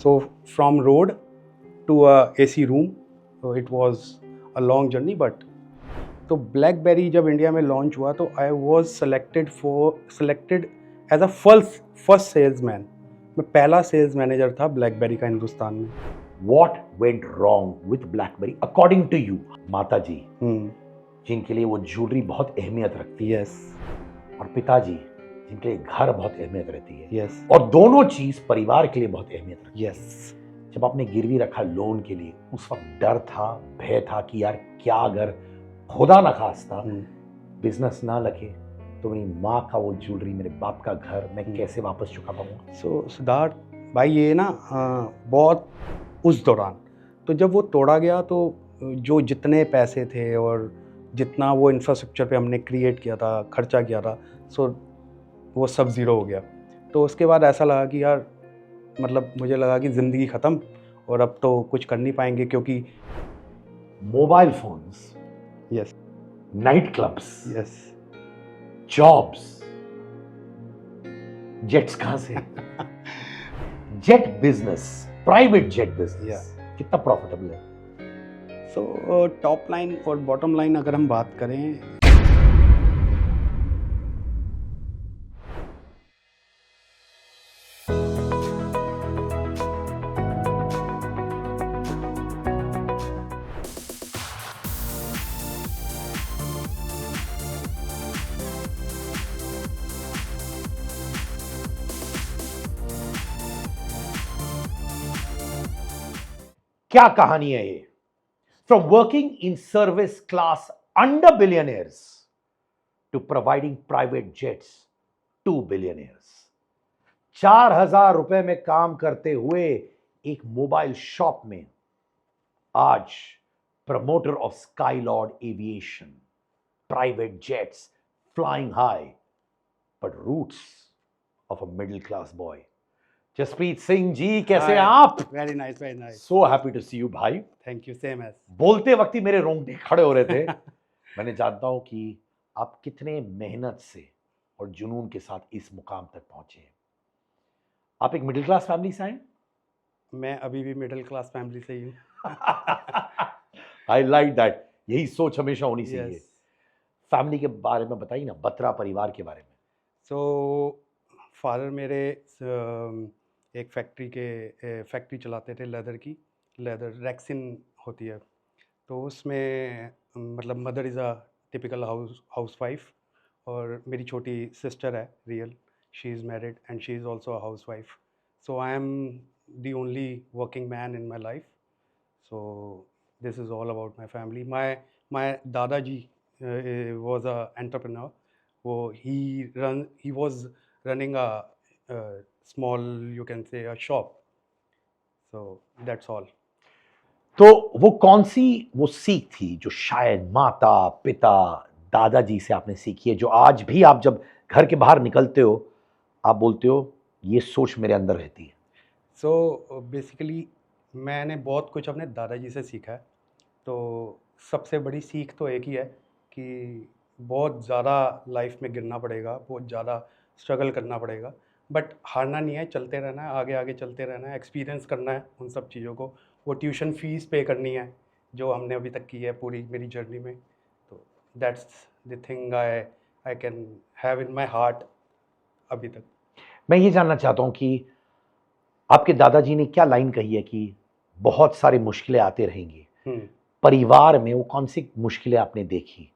So from road to a AC room, so it was a long journey. But तो BlackBerry जब India में launch हुआ तो I was selected as a first salesman. मैं पहला sales manager था blackberry का हिंदुस्तान में। What went wrong with BlackBerry according to you? माता जी जिनके लिए वो ज्वेलरी बहुत अहमियत रखती है, यस और पिताजी जिनके लिए घर बहुत अहमियत रहती है, यस और दोनों चीज परिवार के लिए बहुत अहमियत रखती है। यस जब आपने गिरवी रखा लोन के लिए, उस वक्त डर था, भय था कि यार क्या अगर खुदा न खास्ता बिजनेस ना लगे तो मेरी माँ का वो ज्वेलरी, मेरे बाप का घर मैं कैसे वापस चुका पाऊंगा? सो सिद्धार्थ भाई ये ना बहुत उस दौरान, तो जब वो तोड़ा गया तो जो जितने पैसे थे और जितना वो इंफ्रास्ट्रक्चर पे हमने क्रिएट किया था, खर्चा किया था, सो वो सब ज़ीरो हो गया। तो उसके बाद ऐसा लगा कि यार मतलब मुझे लगा कि ज़िंदगी ख़त्म और अब तो कुछ कर नहीं पाएंगे, क्योंकि mobile phones, yes night clubs, yes jobs, jets कहां से? Jet business, private jet business कितना प्रॉफिटेबल है? सो टॉप लाइन और बॉटम लाइन अगर हम बात करें, क्या कहानी है ये? From working in service class under billionaires to providing private jets to billionaires. 4,000 रुपए में काम करते हुए एक मोबाइल शॉप में आज promoter of Skylord aviation, private jets, flying high, but roots of a middle class boy. Jaspreet Singh ji, कैसे हैं आप? Very nice very nice, so happy to see you भाई। Thank you, same as. बोलते वक्त ही मेरे रोंगटे खड़े हो रहे थे। मैंने जानता हूं कि आप कितने मेहनत से और जुनून के साथ इस मुकाम तक पहुंचे हैं। आप एक मिडिल क्लास फैमिली से आए? मैं अभी भी मिडिल क्लास फैमिली से ही हूँ। आई लाइक दैट, यही सोच हमेशा होनी चाहिए। Yes. फैमिली के बारे में बताइए ना, बत्रा परिवार के बारे में। सो फादर मेरे एक फैक्ट्री चलाते थे लेदर की, लेदर रैक्सिन होती है, तो उसमें मतलब mother is a typical house wife, और मेरी छोटी सिस्टर है real, she is married and she is also a house wife. So I am the only working man in my life. So this is all about my family. My Dadaji was a entrepreneur. He was running a small, you can say, a shop. So that's all. तो वो कौन सी वो सीख थी जो शायद माता पिता दादाजी से आपने सीखी है, जो आज भी आप जब घर के बाहर निकलते हो आप बोलते हो ये सोच मेरे अंदर रहती है? So basically मैंने बहुत कुछ अपने दादाजी से सीखा है। तो सबसे बड़ी सीख तो एक ही है कि बहुत ज़्यादा लाइफ में गिरना पड़ेगा, बहुत ज़्यादा स्ट्रगल करना पड़ेगा, बट हारना नहीं है, चलते रहना है, आगे आगे चलते रहना है, एक्सपीरियंस करना है उन सब चीज़ों को। वो ट्यूशन फ़ीस पे करनी है जो हमने अभी तक की है पूरी मेरी जर्नी में। तो that's the thing I can have in my heart अभी तक। मैं ये जानना चाहता हूं कि आपके दादाजी ने क्या लाइन कही है कि बहुत सारी मुश्किलें आते रहेंगी, परिवार में वो कौन सी मुश्किलें आपने देखी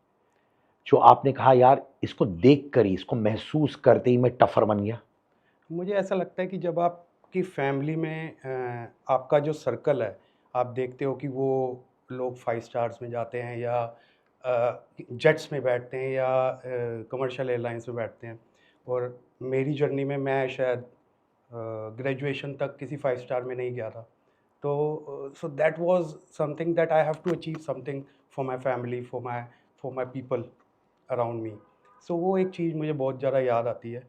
जो आपने कहा यार इसको देख कर ही, इसको महसूस करते ही मैं टफर बन गया? मुझे ऐसा लगता है कि जब आपकी फैमिली में आपका जो सर्कल है, आप देखते हो कि वो लोग 5 स्टार्स में जाते हैं या जेट्स में बैठते हैं या कमर्शियल एयरलाइंस में बैठते हैं, और मेरी जर्नी में मैं शायद ग्रेजुएशन तक किसी 5 स्टार में नहीं गया था। तो so that was something that I have to achieve something for my family, for my people around me. So वो एक चीज़ मुझे बहुत ज़्यादा याद आती है।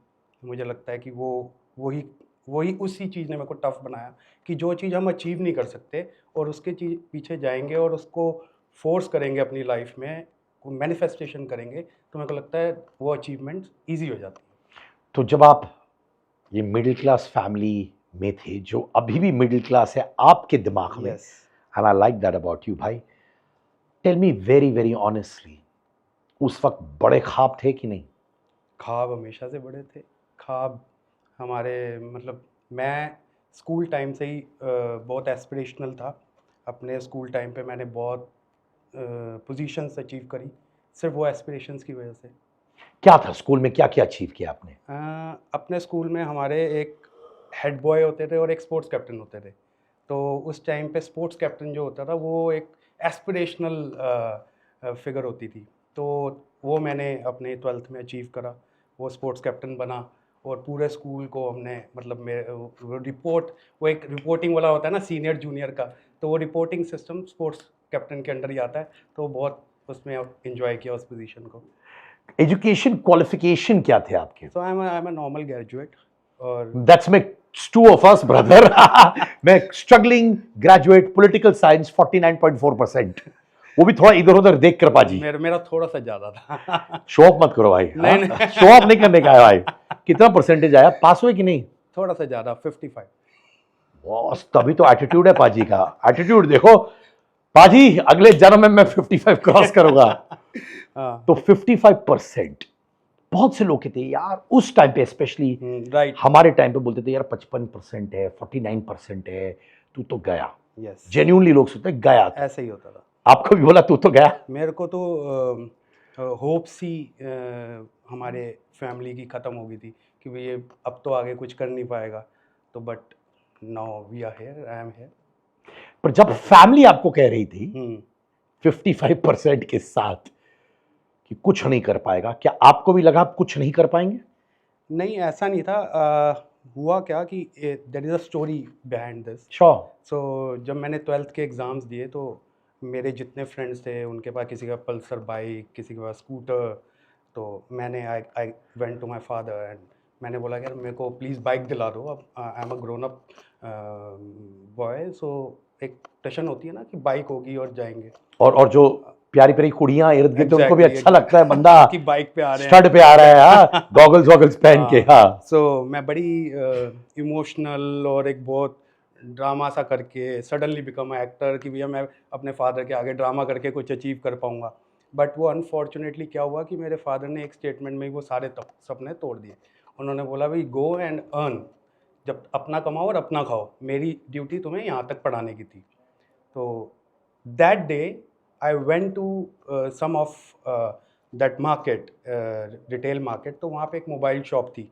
मुझे लगता है कि वही उसी चीज़ ने मेरे को टफ बनाया कि जो चीज़ हम अचीव नहीं कर सकते और उसके चीज़ पीछे जाएंगे और उसको फोर्स करेंगे अपनी लाइफ में, मैनिफेस्टेशन करेंगे, तो मेरे को लगता है वो अचीवमेंट ईजी हो जाती है। तो जब आप ये मिडिल क्लास फैमिली में थे जो अभी भी मिडिल क्लास है आपके दिमाग में, yes. And I like that about you भाई। Tell me very very honestly, उस वक्त बड़े ख्वाब थे कि नहीं? ख्वाब हमेशा से बड़े थे। ख्वाब हमारे मतलब मैं स्कूल टाइम से ही बहुत एस्पिरेशनल था। अपने स्कूल टाइम पे मैंने बहुत पोजीशंस अचीव करी सिर्फ वो एस्पिरेशंस की वजह से। क्या था स्कूल में, क्या क्या अचीव किया आपने? अपने स्कूल में हमारे एक हेड बॉय होते थे और एक स्पोर्ट्स कैप्टन होते थे। तो उस टाइम पे स्पोर्ट्स कैप्टन जो होता था वो एक एस्पिरेशनल फिगर होती थी। तो वो मैंने अपने 12th में अचीव करा। वो स्पोर्ट्स कैप्टन बना और पूरे स्कूल को हमने मतलब मेरे वो रिपोर्ट, वो एक रिपोर्टिंग वाला होता है ना सीनियर जूनियर का, तो वो रिपोर्टिंग सिस्टम स्पोर्ट्स कैप्टन के अंडर ही आता है। तो बहुत उसमें एंजॉय किया उस पोजीशन को। एजुकेशन क्वालिफिकेशन क्या थे आपके? So I am a normal graduate और that's makes two of us brother. मैं स्ट्रगलिंग ग्रेजुएट पॉलिटिकल साइंस 49.4%, वो भी थोड़ा इधर उधर देख कर पाजी। मेरा थोड़ा सा ज़्यादा था। शो ऑफ मत करो भाई। नहीं, नहीं। शो ऑफ नहीं करने का है भाई। कितना परसेंटेज आया, पास हुए कि नहीं? थोड़ा सा ज़्यादा 55। बॉस तभी तो एटीट्यूड है पाजी का। एटीट्यूड देखो पाजी, अगले जन्म में मैं 55 क्रॉस करूंगा। हाँ, तो 55% बहुत से लोग कहते हैं यार उस टाइम पे, स्पेशली राइट। हमारे टाइम पे बोलते थे यार 55% है, 49% है, तू तो गया। यस, जेन्युइनली लोग सोचते हैं गया तू। ऐसे ही होता था। आपको भी बोला तू तो गया? मेरे को तो होप्स ही हमारे फैमिली की ख़त्म हो गई थी कि भाई ये अब तो आगे कुछ कर नहीं पाएगा। तो but now we are here, I am here. पर जब फैमिली आपको कह रही थी 55% के साथ कि कुछ नहीं कर पाएगा, क्या आपको भी लगा आप कुछ नहीं कर पाएंगे? नहीं, ऐसा नहीं था। हुआ क्या कि there is a story behind this. Sure. So जब मैंने 12th के एग्ज़ाम्स दिए तो मेरे जितने फ्रेंड्स थे उनके पास किसी का पल्सर बाइक, किसी के पास स्कूटर। तो मैंने I went to my father and मैंने बोला कि यार मेरे को प्लीज़ बाइक दिला दो। अब I am a grown up boy, so एक टशन होती है ना कि बाइक होगी और जाएंगे। और जो प्यारी प्यारी कुड़ियां इर्द गिर्द, उनको भी Exactly, अच्छा लगता है बंदा कि बाइक पे आ रहे हैं। स्टड पे आ रहा है, हाँ, गॉगल्स वॉगल्स पहन के। हाँ, सो मैं बड़ी इमोशनल और एक बहुत ड्रामा सा करके सडनली बिकम एक्टर कि भैया मैं अपने फादर के आगे ड्रामा करके कुछ अचीव कर पाऊंगा। बट वो अनफॉर्चुनेटली क्या हुआ कि मेरे फादर ने एक स्टेटमेंट में ही वो सारे सपने तोड़ दिए। उन्होंने बोला भाई गो एंड अर्न, जब अपना कमाओ और अपना खाओ, मेरी ड्यूटी तुम्हें यहाँ तक पढ़ाने की थी। तो that day I went to some of that market, retail market. तो वहाँ पे एक मोबाइल शॉप थी।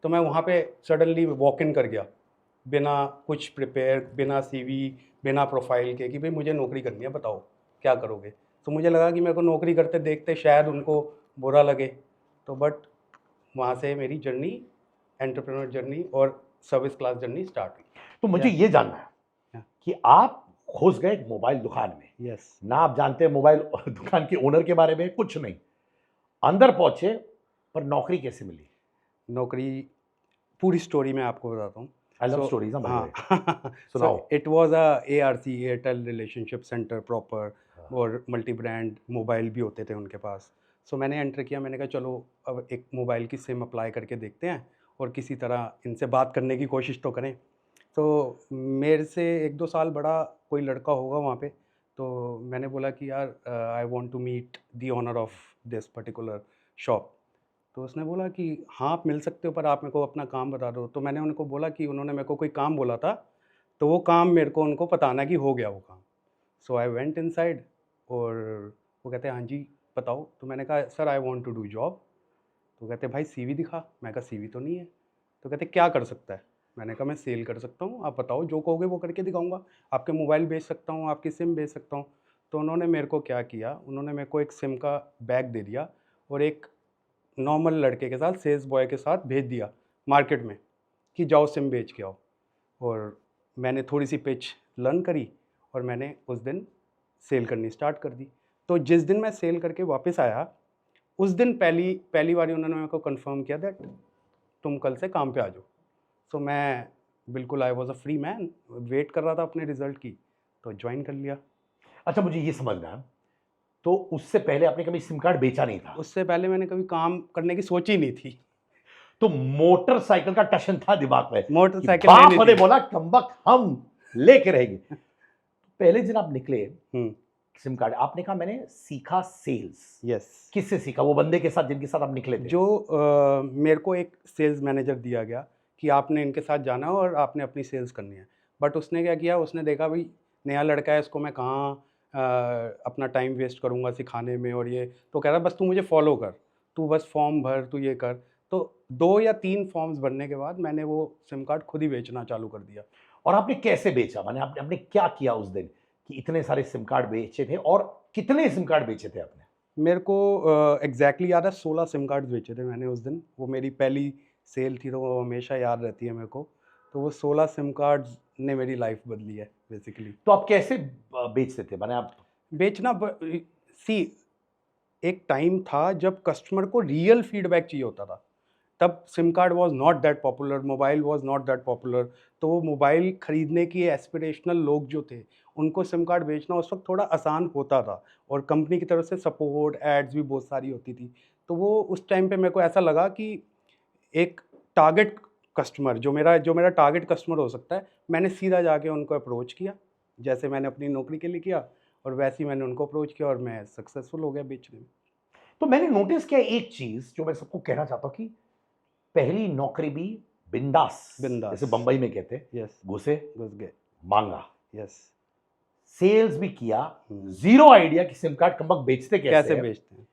तो मैं वहाँ पे सडनली वॉक इन कर गया बिना कुछ प्रिपेयर, बिना सीवी, बिना प्रोफाइल के कि भाई मुझे नौकरी करनी है, बताओ क्या करोगे। तो मुझे लगा कि मेरे को नौकरी करते देखते शायद उनको बुरा लगे। तो बट वहाँ से मेरी जर्नी, एंटरप्रेन्योर जर्नी और सर्विस क्लास जर्नी स्टार्ट हुई। तो मुझे ये जानना है Yeah. कि आप घुस गए एक मोबाइल दुकान में, यस। ना आप जानते हैं मोबाइल दुकान के ओनर के बारे में कुछ नहीं, अंदर पहुंचे, पर नौकरी कैसे मिली? नौकरी पूरी स्टोरी मैं आपको बताता हूँ। I love stories. हाँ। सुनाओ। So it was a ARC, Airtel relationship centre proper, और मल्टी ब्रांड मोबाइल भी होते थे उनके पास। सो मैंने एंटर किया, मैंने कहा चलो अब एक मोबाइल की सिम अप्लाई करके देखते हैं और किसी तरह इनसे बात करने की कोशिश तो करें। तो मेरे से 1-2 साल बड़ा कोई लड़का होगा वहाँ पे। तो मैंने बोला कि यार I want to meet the owner of this particular shop. तो उसने बोला कि हाँ आप मिल सकते हो, पर आप मेरे को अपना काम बता दो। तो मैंने उनको बोला कि उन्होंने मेरे को कोई काम बोला था, तो वो काम मेरे को उनको बताना कि हो गया वो काम। सो आई वेंट इनसाइड और वो कहते हैं हाँ जी बताओ। तो मैंने कहा sir I want to do job. तो कहते भाई सीवी दिखा। मैं कहा सीवी तो नहीं है। तो कहते क्या कर सकता है। मैंने कहा मैं सेल कर सकता हूँ, आप बताओ जो कहोगे वो करके दिखाऊंगा। आपके मोबाइल बेच सकता हूँ, आपकी सिम बेच सकता हूँ। तो उन्होंने मेरे को क्या किया, उन्होंने मेरे को एक सिम का बैग दे दिया और एक नॉर्मल लड़के के साथ, सेल्स बॉय के साथ भेज दिया मार्केट में कि जाओ सिम बेच के आओ। और मैंने थोड़ी सी पिच लर्न करी और मैंने उस दिन सेल करनी स्टार्ट कर दी। तो जिस दिन मैं सेल करके वापस आया, उस दिन पहली बार उन्होंने मेरे को कंफर्म किया दैट तुम कल से काम पे आ जाओ। सो मैं बिल्कुल I was a free man, wait कर रहा था अपने रिजल्ट की, तो ज्वाइन कर लिया। अच्छा, मुझे ये समझना है, तो उससे पहले आपने कभी सिम कार्ड बेचा नहीं था? उससे पहले मैंने कभी काम करने की सोची नहीं थी। तो मोटरसाइकिल का टशन था दिमाग में कि मोटरसाइकिल बाप लेनी ने थी। बोला कमबख्त हम लेके रहेंगे। पहले दिन आप निकले हम्म। सिम कार्ड, आपने कहा मैंने सीखा सेल्स। यस। किससे सीखा? वो बंदे के साथ जिनके साथ आप निकले थे? जो मेरे को एक सेल्स मैनेजर दिया गया कि आपने इनके साथ जाना है और आपने अपनी सेल्स करनी है। बट उसने क्या किया, उसने देखा भाई नया लड़का है, इसको मैं कहाँ अपना टाइम वेस्ट करूँगा सिखाने में, और ये तो कह रहा बस तू मुझे फॉलो कर, तू बस फॉर्म भर, तू ये कर। तो 2 या 3 फॉर्म्स भरने के बाद मैंने वो सिम कार्ड खुद ही बेचना चालू कर दिया। और आपने कैसे बेचा? माने आपने क्या किया उस दिन कि इतने सारे सिम कार्ड बेचे थे, और कितने सिम कार्ड बेचे थे आपने? मेरे को एग्जैक्टली याद है, 16 सिम कार्ड्स बेचे थे मैंने उस दिन। वो मेरी पहली सेल थी तो वो हमेशा याद रहती है मेरे को। तो वो 16 सिम कार्ड्स ने मेरी लाइफ बदली है बेसिकली। तो आप कैसे बेचते थे? माने आप बेचना सी, एक टाइम था जब कस्टमर को रियल फीडबैक चाहिए होता था। तब SIM card was not that popular, mobile was not that popular. तो वो मोबाइल खरीदने के एस्पिरेशनल लोग जो थे, उनको सिम कार्ड बेचना उस वक्त थोड़ा आसान होता था, और कंपनी की तरफ से सपोर्ट एड्स भी बहुत सारी होती थी। तो वो उस टाइम पे मेरे को ऐसा लगा कि एक टारगेट कस्टमर जो मेरा टारगेट कस्टमर हो सकता है, मैंने सीधा जाके उनको अप्रोच किया, जैसे मैंने अपनी नौकरी के लिए किया, और वैसे ही मैंने उनको अप्रोच किया और मैं सक्सेसफुल हो गया बेचने में। तो मैंने नोटिस किया एक चीज जो मैं सबको कहना चाहता हूं कि पहली नौकरी भी बिंदास, बिंदास। जैसे बंबई में कहते हैं, यस। घुसे घुस गए। मांगा, यस। सेल्स भी किया, हम्म। जीरो आइडिया कि सिम कार्ड कमबख्त बेचते कैसे कैसे हैं, बेचते हैं।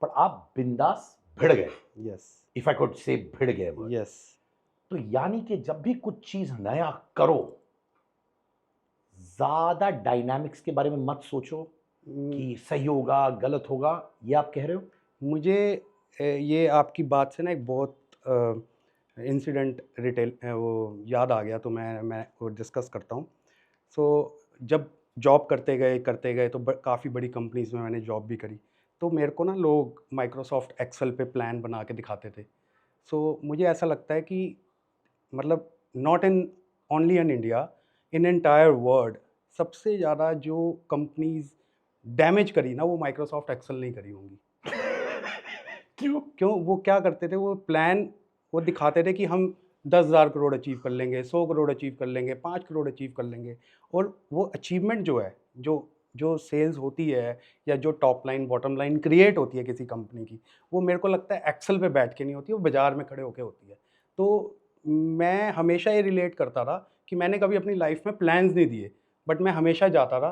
पर आप बिंदास भिड़ गए। Yes. If I could say भिड़ गए वर्ड। यस। तो यानी कि जब भी कुछ चीज नया करो, ज्यादा डायनामिक्स के बारे में मत सोचो कि सही होगा गलत होगा, ये आप कह रहे हो? मुझे ये आपकी बात से ना एक बहुत इंसिडेंट वो याद आ गया, तो मैं वो डिस्कस करता हूँ। सो जब जॉब करते गए तो काफ़ी बड़ी कंपनीज में मैंने जॉब भी करी। तो मेरे को ना लोग माइक्रोसॉफ्ट एक्सेल पे प्लान बना के दिखाते थे। सो मुझे ऐसा लगता है कि मतलब not in only in India, in entire world, सबसे ज़्यादा जो कंपनीज डैमेज करी ना, वो माइक्रोसॉफ्ट एक्सेल नहीं करी होंगी। क्यों? क्यों? वो क्या करते थे, वो प्लान वो दिखाते थे कि हम 10,000 करोड़ अचीव कर लेंगे, 100 करोड़ अचीव कर लेंगे, 5 करोड़ अचीव कर लेंगे। और वो अचीवमेंट जो है, जो जो सेल्स होती है, या जो top line bottom line create होती है किसी कंपनी की, वो मेरे को लगता है एक्सेल पे बैठ के नहीं होती, वो बाजार में खड़े होके होती है। तो मैं हमेशा ये रिलेट करता था कि मैंने कभी अपनी लाइफ में प्लान्स नहीं दिए, बट मैं हमेशा जाता था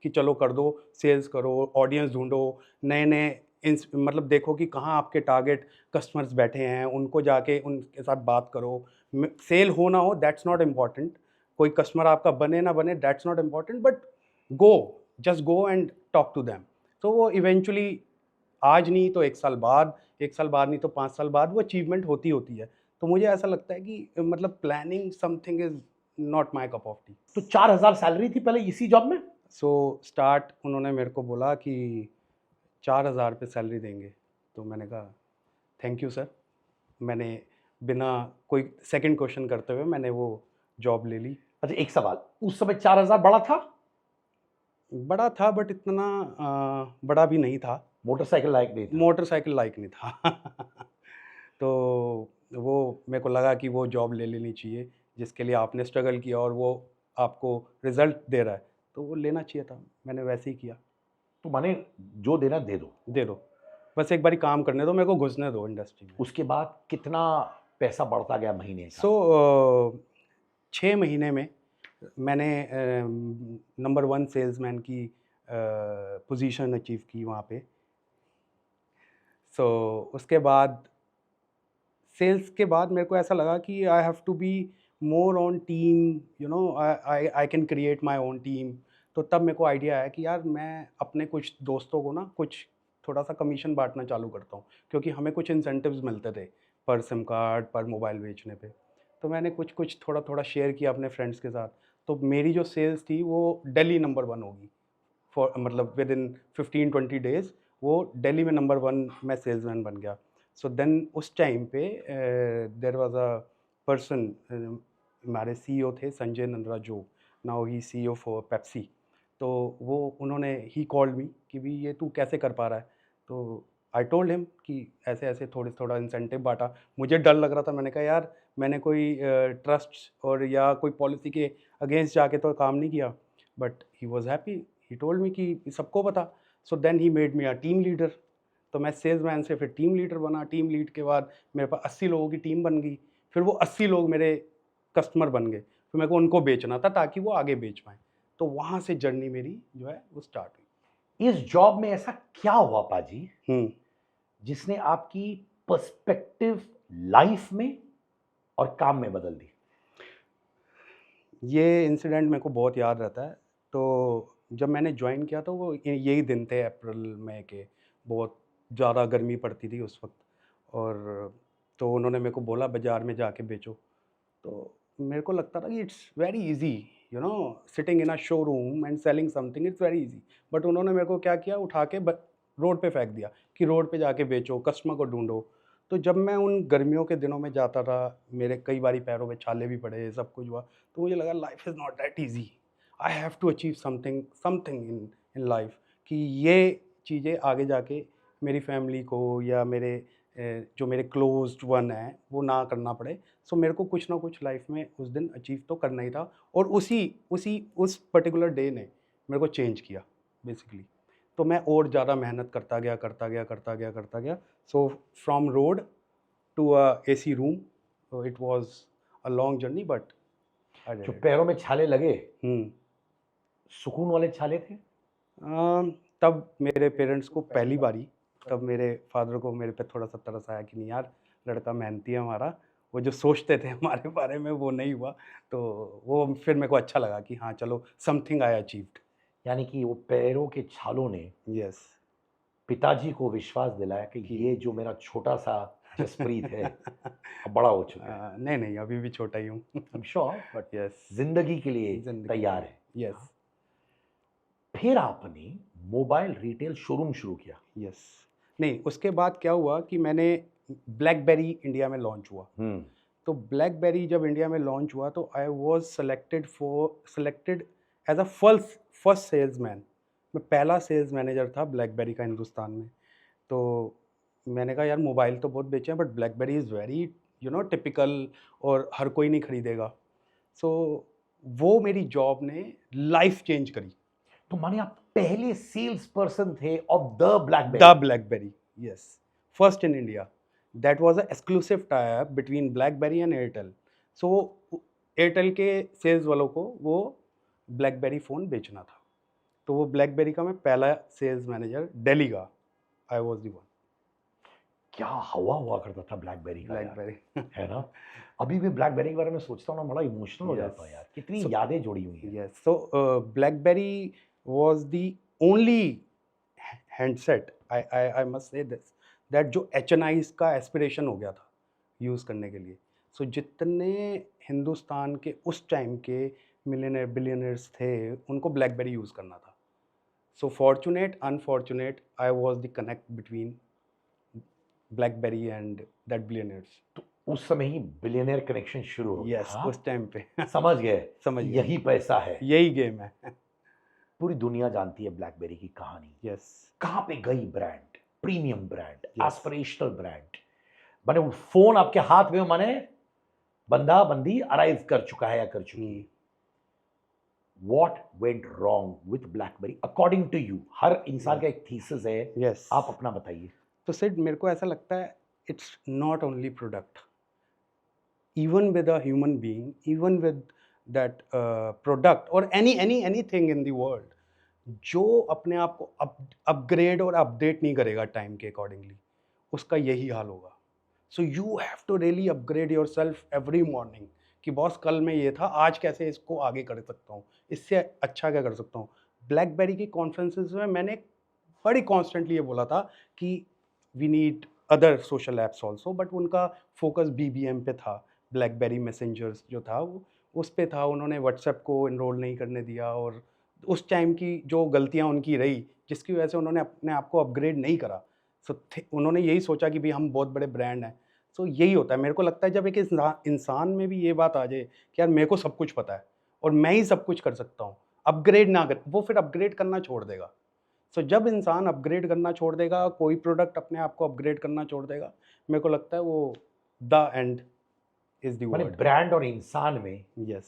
कि चलो कर दो, सेल्स करो, ऑडियंस ढूंढो, नए नए मतलब देखो कि कहाँ आपके टारगेट कस्टमर्स बैठे हैं, उनको जाके उनके साथ बात करो। सेल हो ना हो दैट्स नॉट इम्पॉर्टेंट, कोई कस्टमर आपका बने ना बने that's not important, but go, just go and talk to them. तो वो इवेंचुअली आज नहीं तो 1 साल बाद, 1 साल बाद नहीं तो 5 साल बाद वो अचीवमेंट होती होती है। तो मुझे ऐसा लगता है कि मतलब planning something is not my cup of T. तो 4,000 सैलरी थी पहले इसी जॉब में? सो स्टार्ट उन्होंने मेरे को बोला कि 4,000 पे सैलरी देंगे। तो मैंने कहा थैंक यू सर। मैंने बिना कोई सेकंड क्वेश्चन करते हुए मैंने वो जॉब ले ली। अच्छा, एक सवाल, उस समय 4,000 बड़ा था? बड़ा था बट इतना बड़ा भी नहीं था। मोटरसाइकिल लायक नहीं था? मोटरसाइकिल लायक नहीं था। तो वो मेरे को लगा कि वो जॉब ले लेनी चाहिए जिसके लिए आपने स्ट्रगल किया और वो आपको रिजल्ट दे रहा है, तो वो लेना चाहिए था। मैंने वैसे ही किया। तो माने जो देना दे दो। दे दो, बस एक बारी काम करने दो, मेरे को घुसने दो इंडस्ट्री में। उसके बाद कितना पैसा बढ़ता गया महीने का? सो 6 महीने में मैंने नंबर 1 सेल्समैन की पोजीशन अचीव की वहाँ पे। सो उसके बाद सेल्स के बाद मेरे को ऐसा लगा कि I have to be more on team, you know, I can create my own team. तो तब मेरे को आइडिया आया कि यार मैं अपने कुछ दोस्तों को ना कुछ थोड़ा सा कमीशन बांटना चालू करता हूँ, क्योंकि हमें कुछ इंसेंटिव्स मिलते थे पर सिम कार्ड पर मोबाइल बेचने पे। तो मैंने कुछ कुछ थोड़ा थोड़ा शेयर किया अपने फ्रेंड्स के साथ। तो मेरी जो सेल्स थी वो दिल्ली नंबर 1 होगी, फॉर मतलब विद इन 15-20 डेज़ वो दिल्ली में नंबर 1 मैं सेल्समैन बन गया। सो देन उस टाइम पे देयर वाज अ पर्सन, हमारे सीईओ थे Sanjay Nandrajog, now he CEO for Pepsi. तो वो उन्होंने ही कॉल्ड मी कि भी ये तू कैसे कर पा रहा है। तो आई टोल्ड हिम कि ऐसे ऐसे थोड़ा इंसेंटिव बांटा। मुझे डर लग रहा था, मैंने कहा यार मैंने कोई ट्रस्ट और या कोई पॉलिसी के अगेंस्ट जाके तो काम नहीं किया। But he was happy, he told me कि सबको पता। So then he made me a team leader. तो मैं सेल्समैन से फिर टीम लीडर बना। टीम लीड के बाद मेरे पास 80 लोगों की टीम बन गई। फिर वो 80 लोग मेरे कस्टमर बन गए। फिर मेरे को उनको बेचना था ताकि वो आगे बेच पाएँ। तो वहाँ से जर्नी मेरी जो है वो स्टार्ट इस जॉब में ऐसा क्या हुआ पाजी हुई। जिसने आपकी पर्सपेक्टिव लाइफ में और काम में बदल दी? ये इंसिडेंट मेरे को बहुत याद रहता है। तो जब मैंने ज्वाइन किया तो वो यही दिन थे अप्रैल मई के, बहुत ज़्यादा गर्मी पड़ती थी उस वक्त। और तो उन्होंने मेरे को बोला बाज़ार में जाके बेचो। तो मेरे को लगता था कि it's very easy, you know, sitting in a showroom and selling something, it's very easy. But उन्होंने मेरे को क्या किया, उठा के रोड पे फेंक दिया कि रोड पे जाके बेचो, कस्टमर को ढूंढो। तो जब मैं उन गर्मियों के दिनों में जाता था, मेरे कई बारी पैरों में छाले भी पड़े, सब कुछ हुआ। तो मुझे लगा life is not that easy, I have to achieve something something in life, कि ये चीज़ें आगे जाके मेरी फैमिली को या मेरे जो मेरे क्लोज्ड वन हैं वो ना करना पड़े। सो मेरे को कुछ ना कुछ लाइफ में उस दिन अचीव तो करना ही था। और उस पर्टिकुलर डे ने मेरे को चेंज किया बेसिकली। तो मैं और ज़्यादा मेहनत करता गया। So from road to a AC room, it was a long journey but I did जो इट। पैरों में छाले लगे, हम्म। सुकून वाले छाले थे? तब मेरे पेरेंट्स को पहली बारी, तब मेरे फादर को मेरे पे थोड़ा-सा तरस आया कि नहीं यार, लड़का मेहनती है हमारा, वो जो सोचते थे हमारे बारे में वो नहीं हुआ। तो वो फिर मेरे को अच्छा लगा कि हाँ, चलो समथिंग आई अचीव्ड। यानी कि वो पैरों के छालों ने यस। पिताजी को विश्वास दिलाया कि कि ये जो मेरा छोटा-सा जसप्रीत है, अब बड़ा हो चुका है। नहीं, अभी भी छोटा ही हूँ। I am sure, but yes, ज़िंदगी के लिए ज़िंदगी के तैयार लिए। है। यस, फिर आपने मोबाइल रिटेल शोरूम शुरू किया। यस। नहीं, उसके बाद क्या हुआ कि मैंने ब्लैकबेरी इंडिया में लॉन्च हुआ। हुँ। तो ब्लैकबेरी जब इंडिया में लॉन्च हुआ तो I was selected as a first salesman. मैं पहला सेल्स मैनेजर था ब्लैकबेरी का हिंदुस्तान में। तो मैंने कहा यार मोबाइल तो बहुत बेचे हैं but blackberry is very typical, और हर कोई नहीं खरीदेगा। सो वो मेरी जॉब ने लाइफ चेंज करी। तो माने आप पहले सेल्स पर्सन थे of the the blackberry. Blackberry, yes, first in India. That was a exclusive tie up between blackberry and Airtel. So Airtel के सेल्स वालों को वो ब्लैकबेरी फ़ोन बेचना था। तो वो ब्लैकबेरी का मैं पहला सेल्स मैनेजर दिल्ली का, आई वाज द वन। क्या हवा हुआ करता था ब्लैकबेरी का यार, ब्लैकबेरी। है ना? अभी भी ब्लैकबेरी के बारे में सोचता हूँ ना, बड़ा इमोशनल हो यस। जाता हूँ यार। कितनी सो यादें जुड़ी हुई हैं। Yes, so blackberry was the only handset, I must say this, that जो एचएनआईज़ का एस्पिरेशन हो गया था यूज़ करने के लिए। सो जितने हिंदुस्तान के उस टाइम के मिलियनेयर बिलियनर्स थे उनको ब्लैकबेरी यूज़ करना था। So fortunate unfortunate I was the connect between blackberry and that billionaires. तो उस समय ही बिलियनियर कनेक्शन शुरू हो गया। यस, हाँ? उस टाइम पे समझ गए समझ कि गए, यही पैसा है। यही गेम है। पूरी दुनिया जानती है ब्लैकबेरी की कहानी। यस, कहाँ पे गई brand, premium brand, Yes. Aspirational brand. माने वो फोन आपके हाथ में, माने बंदा बंदी अराइव कर चुका है या कर चुकी है। What went wrong with BlackBerry according to you? हर इंसान का एक थीसिस है, यस। आप अपना बताइए। तो सिर्फ मेरे को ऐसा लगता है it's not only product, even with a human being, even with that product और एनीथिंग इन द वर्ल्ड, जो अपने आप को अपग्रेड और अपडेट नहीं करेगा टाइम के अकॉर्डिंगली, उसका यही हाल होगा। So you have to really upgrade yourself every morning कि बॉस कल में ये था, आज कैसे इसको आगे कर सकता हूँ, इससे अच्छा क्या कर सकता हूँ। ब्लैकबेरी की कॉन्फ्रेंसेस में मैंने बड़ी कॉन्स्टेंटली ये बोला था कि we need other social apps also, but उनका फोकस BBM पे था। ब्लैकबेरी मैसेंजर्स जो था वो उस पे था। उन्होंने व्हाट्सएप को इनरोल नहीं करने दिया, और उस टाइम की जो गलतियाँ उनकी रही जिसकी वजह से उन्होंने अपने आप को अपग्रेड नहीं करा। सो उन्होंने यही सोचा कि भाई हम बहुत बड़े ब्रांड हैं। सो यही होता है, मेरे को लगता है जब एक इंसान में भी ये बात आ जाए कि यार मेरे को सब कुछ पता है और मैं ही सब कुछ कर सकता हूँ, अपग्रेड ना कर, वो फिर अपग्रेड करना छोड़ देगा। सो जब इंसान अपग्रेड करना छोड़ देगा, कोई प्रोडक्ट अपने आप को अपग्रेड करना छोड़ देगा, मेरे को लगता है वो द एंड इज द माने वर्ड। ब्रांड और इंसान में यस,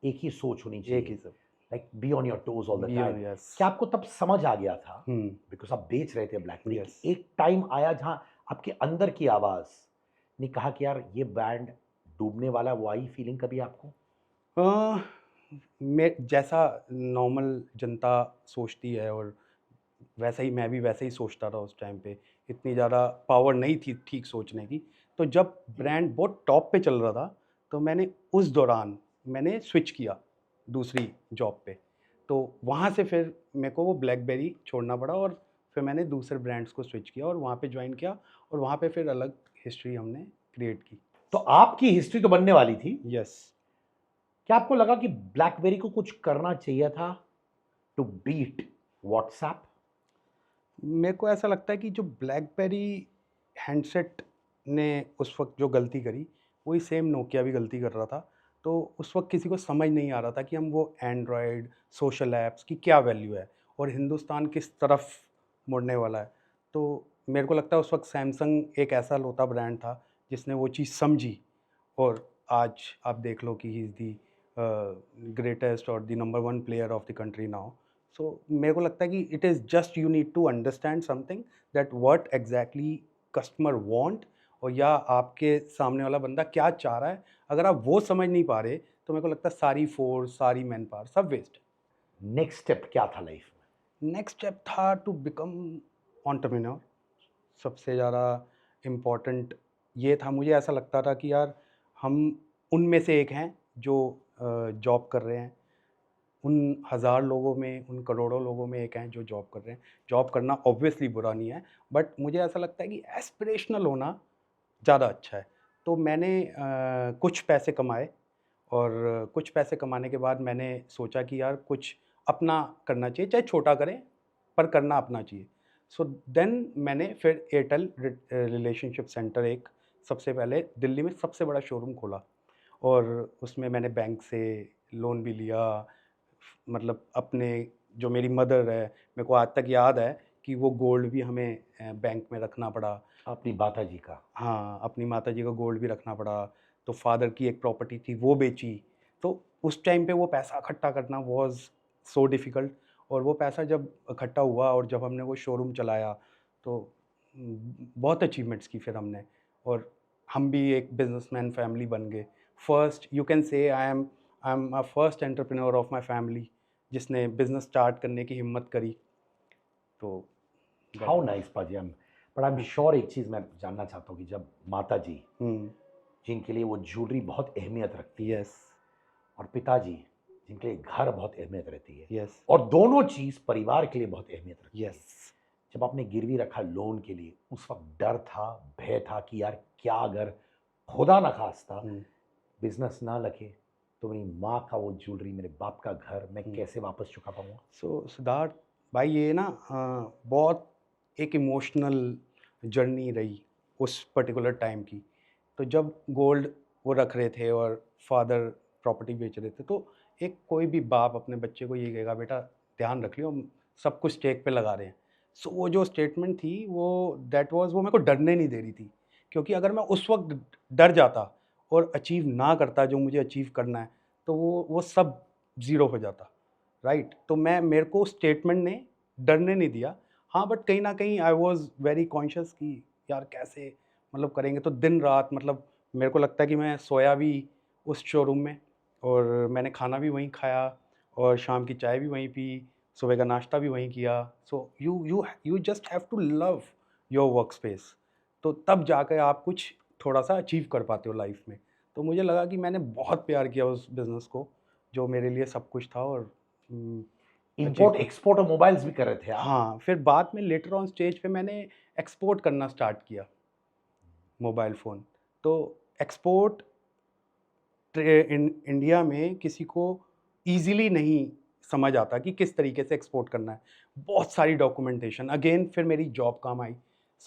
एक ही सोच होनी एक चाहिए, ही सब। Like be on your toes all the be time. Yes. क्या आपको तब समझ आ गया था, हम्म। बिकॉज आप बेच रहे थे ब्लैकबेरी, Yes. कि एक टाइम आया जहां आपके अंदर की आवाज ने कहा कि यार ये ब्रांड डूबने वाला है, वो आई फीलिंग कभी आपको? अ, मैं जैसा नॉर्मल जनता सोचती है, और वैसा ही मैं भी वैसे ही सोचता था उस टाइम पे। इतनी ज़्यादा पावर नहीं थी ठीक सोचने की। तो जब ब्रांड बहुत टॉप पे चल रहा था, तो मैंने उस दौरान मैंने स्विच किया दूसरी जॉब पे। तो वहाँ से फिर मेरे को वो ब्लैकबेरी छोड़ना पड़ा, और फिर मैंने दूसरे ब्रांड्स को स्विच किया और वहाँ पे जॉइन किया, और वहाँ पे फिर अलग हिस्ट्री हमने क्रिएट की। तो आपकी हिस्ट्री तो बनने वाली थी, यस। क्या आपको लगा कि ब्लैकबेरी को कुछ करना चाहिए था टू बीट व्हाट्सएप? मेरे को ऐसा लगता है कि जो ब्लैकबेरी हैंडसेट ने उस वक्त जो गलती करी, वही सेम नोकिया भी गलती कर रहा था। तो उस वक्त किसी को समझ नहीं आ रहा था कि हम वो एंड्रॉयड सोशल ऐप्स की क्या वैल्यू है, और हिंदुस्तान किस तरफ मुड़ने वाला है। तो मेरे को लगता है उस वक्त सैमसंग एक ऐसा लोता ब्रांड था जिसने वो चीज़ समझी, और आज आप देख लो कि ही इज़ दी ग्रेटेस्ट और the number one player of the country now. So मेरे को लगता है कि it is just you need to understand something, that what exactly customer want, और या आपके सामने वाला बंदा क्या चाह रहा है। अगर आप वो समझ नहीं पा रहे, तो मेरे को लगता है सारी फोर्स, सारी मैन पावर सब वेस्ट है। नेक्स्ट स्टेप क्या था लाइफ में? नेक्स्ट स्टेप था टू बिकम एंटरप्रेन्योर। सबसे ज़्यादा इम्पोर्टेंट ये था, मुझे ऐसा लगता था कि यार हम उनमें से एक हैं जो जॉब कर रहे हैं। उन हज़ार लोगों में, उन करोड़ों लोगों में एक हैं जो जॉब कर रहे हैं। जॉब करना ऑब्वियसली बुरा नहीं है, बट मुझे ऐसा लगता है कि एस्पिरेशनल होना ज़्यादा अच्छा है। तो मैंने कुछ पैसे कमाए, और कुछ पैसे कमाने के बाद मैंने सोचा कि यार कुछ अपना करना चाहिए, चाहे छोटा करें, पर करना अपना चाहिए। सो देन मैंने फिर एयरटेल रिलेशनशिप सेंटर, एक सबसे पहले दिल्ली में सबसे बड़ा शोरूम खोला, और उसमें मैंने बैंक से लोन भी लिया। मतलब अपने, जो मेरी मदर है, मेरे को आज तक याद है कि वो गोल्ड भी हमें बैंक में रखना पड़ा। अपनी माता जी का? हाँ, अपनी माताजी का गोल्ड भी रखना पड़ा। तो फादर की एक प्रॉपर्टी थी, वो बेची। तो उस टाइम पे वो पैसा इकट्ठा करना वाज़ सो डिफ़िकल्ट, और वो पैसा जब इकट्ठा हुआ और जब हमने वो शोरूम चलाया, तो बहुत अचीवमेंट्स की फिर हमने, और हम भी एक बिज़नेसमैन फैमिली बन गए। फर्स्ट यू कैन से आई am a first entrepreneur of my family, जिसने बिज़नेस स्टार्ट करने की हिम्मत करी। तो दैट हाउ वाज़। नाइस पाजी। बट आई एम श्योर एक चीज मैं जानना चाहता हूँ कि जब माता जी, हुँ, जिनके लिए वो ज्वेलरी बहुत अहमियत रखती है, यस, और पिताजी जिनके लिए घर बहुत अहमियत रहती है, यस, और दोनों चीज परिवार के लिए बहुत अहमियत रखती है, यस। जब आपने गिरवी रखा लोन के लिए, उस वक्त डर था, भय था कि यार क्या अगर खुदा ना खास्ता हुँ, बिजनेस ना लगे, तो मेरी माँ का वो ज्वेलरी, मेरे बाप का घर मैं हुँ। कैसे वापस चुका पाऊंगा? सो सिद्धार्थ भाई, ये ना बहुत एक इमोशनल जर्नी रही उस पर्टिकुलर टाइम की। तो जब गोल्ड वो रख रहे थे और फादर प्रॉपर्टी बेच रहे थे, तो एक कोई भी बाप अपने बच्चे को ये कहेगा, बेटा ध्यान रख लियो, हम सब कुछ स्टेक पे लगा रहे हैं। सो वो जो स्टेटमेंट थी, वो दैट वाज, वो मेरे को डरने नहीं दे रही थी। क्योंकि अगर मैं उस वक्त डर जाता और अचीव ना करता जो मुझे अचीव करना है, तो वो सब ज़ीरो हो जाता। राइट। तो मैं, मेरे को स्टेटमेंट ने डरने नहीं दिया। हाँ, बट कहीं ना कहीं आई वॉज वेरी कॉन्शियस कि यार कैसे, मतलब करेंगे तो दिन रात, मतलब मेरे को लगता है कि मैं सोया भी उस शोरूम में, और मैंने खाना भी वहीं खाया, और शाम की चाय भी वहीं पी, सुबह का नाश्ता भी वहीं किया। So you just have to love your workspace. तो तब जाकर आप कुछ थोड़ा सा अचीव कर पाते हो लाइफ में। तो मुझे लगा कि मैंने बहुत प्यार किया उस बिज़नेस को, जो मेरे लिए सब कुछ था, और अचीव इंपोर्ट कर। एक्सपोर्ट और मोबाइल्स भी कर रहे थे आप? हाँ, फिर बाद में लेटर ऑन स्टेज पे मैंने एक्सपोर्ट करना स्टार्ट किया, मोबाइल फ़ोन। तो एक्सपोर्ट इंडिया में किसी को ईज़िली नहीं समझ आता कि किस तरीके से एक्सपोर्ट करना है। बहुत सारी डॉक्यूमेंटेशन, अगेन फिर मेरी जॉब काम आई।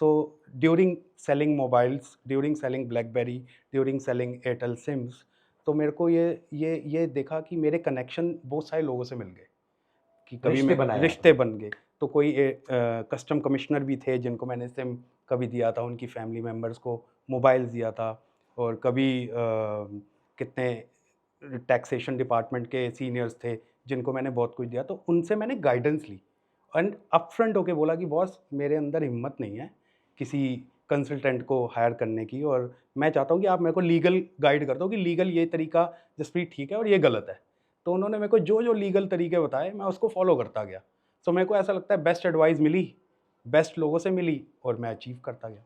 So during selling mobiles, during selling BlackBerry, during selling Airtel sims, तो मेरे को ये देखा कि मेरे कनेक्शन बहुत सारे लोगों से मिल गए, कि कभी रिश्ते मैं, बनाए रिश्ते आपने? बन गए। तो कोई कस्टम कमिश्नर भी थे जिनको मैंने सिम कभी दिया था, उनकी फैमिली मेम्बर्स को मोबाइल्स दिया था, और कभी कितने टैक्सेशन डिपार्टमेंट के सीनियर्स थे जिनको मैंने बहुत कुछ दिया, तो उनसे मैंने गाइडेंस ली एंड अपफ्रंट होके बोला कि बॉस मेरे अंदर हिम्मत नहीं है किसी कंसल्टेंट को हायर करने की, और मैं चाहता हूँ कि आप मेरे को लीगल गाइड कर दो कि लीगल ये तरीका जसप्रीत ठीक है और ये गलत है। तो उन्होंने मेरे को जो जो लीगल तरीके बताए मैं उसको फॉलो करता गया। सो मेरे को ऐसा लगता है बेस्ट एडवाइस मिली, बेस्ट लोगों से मिली, और मैं अचीव करता गया।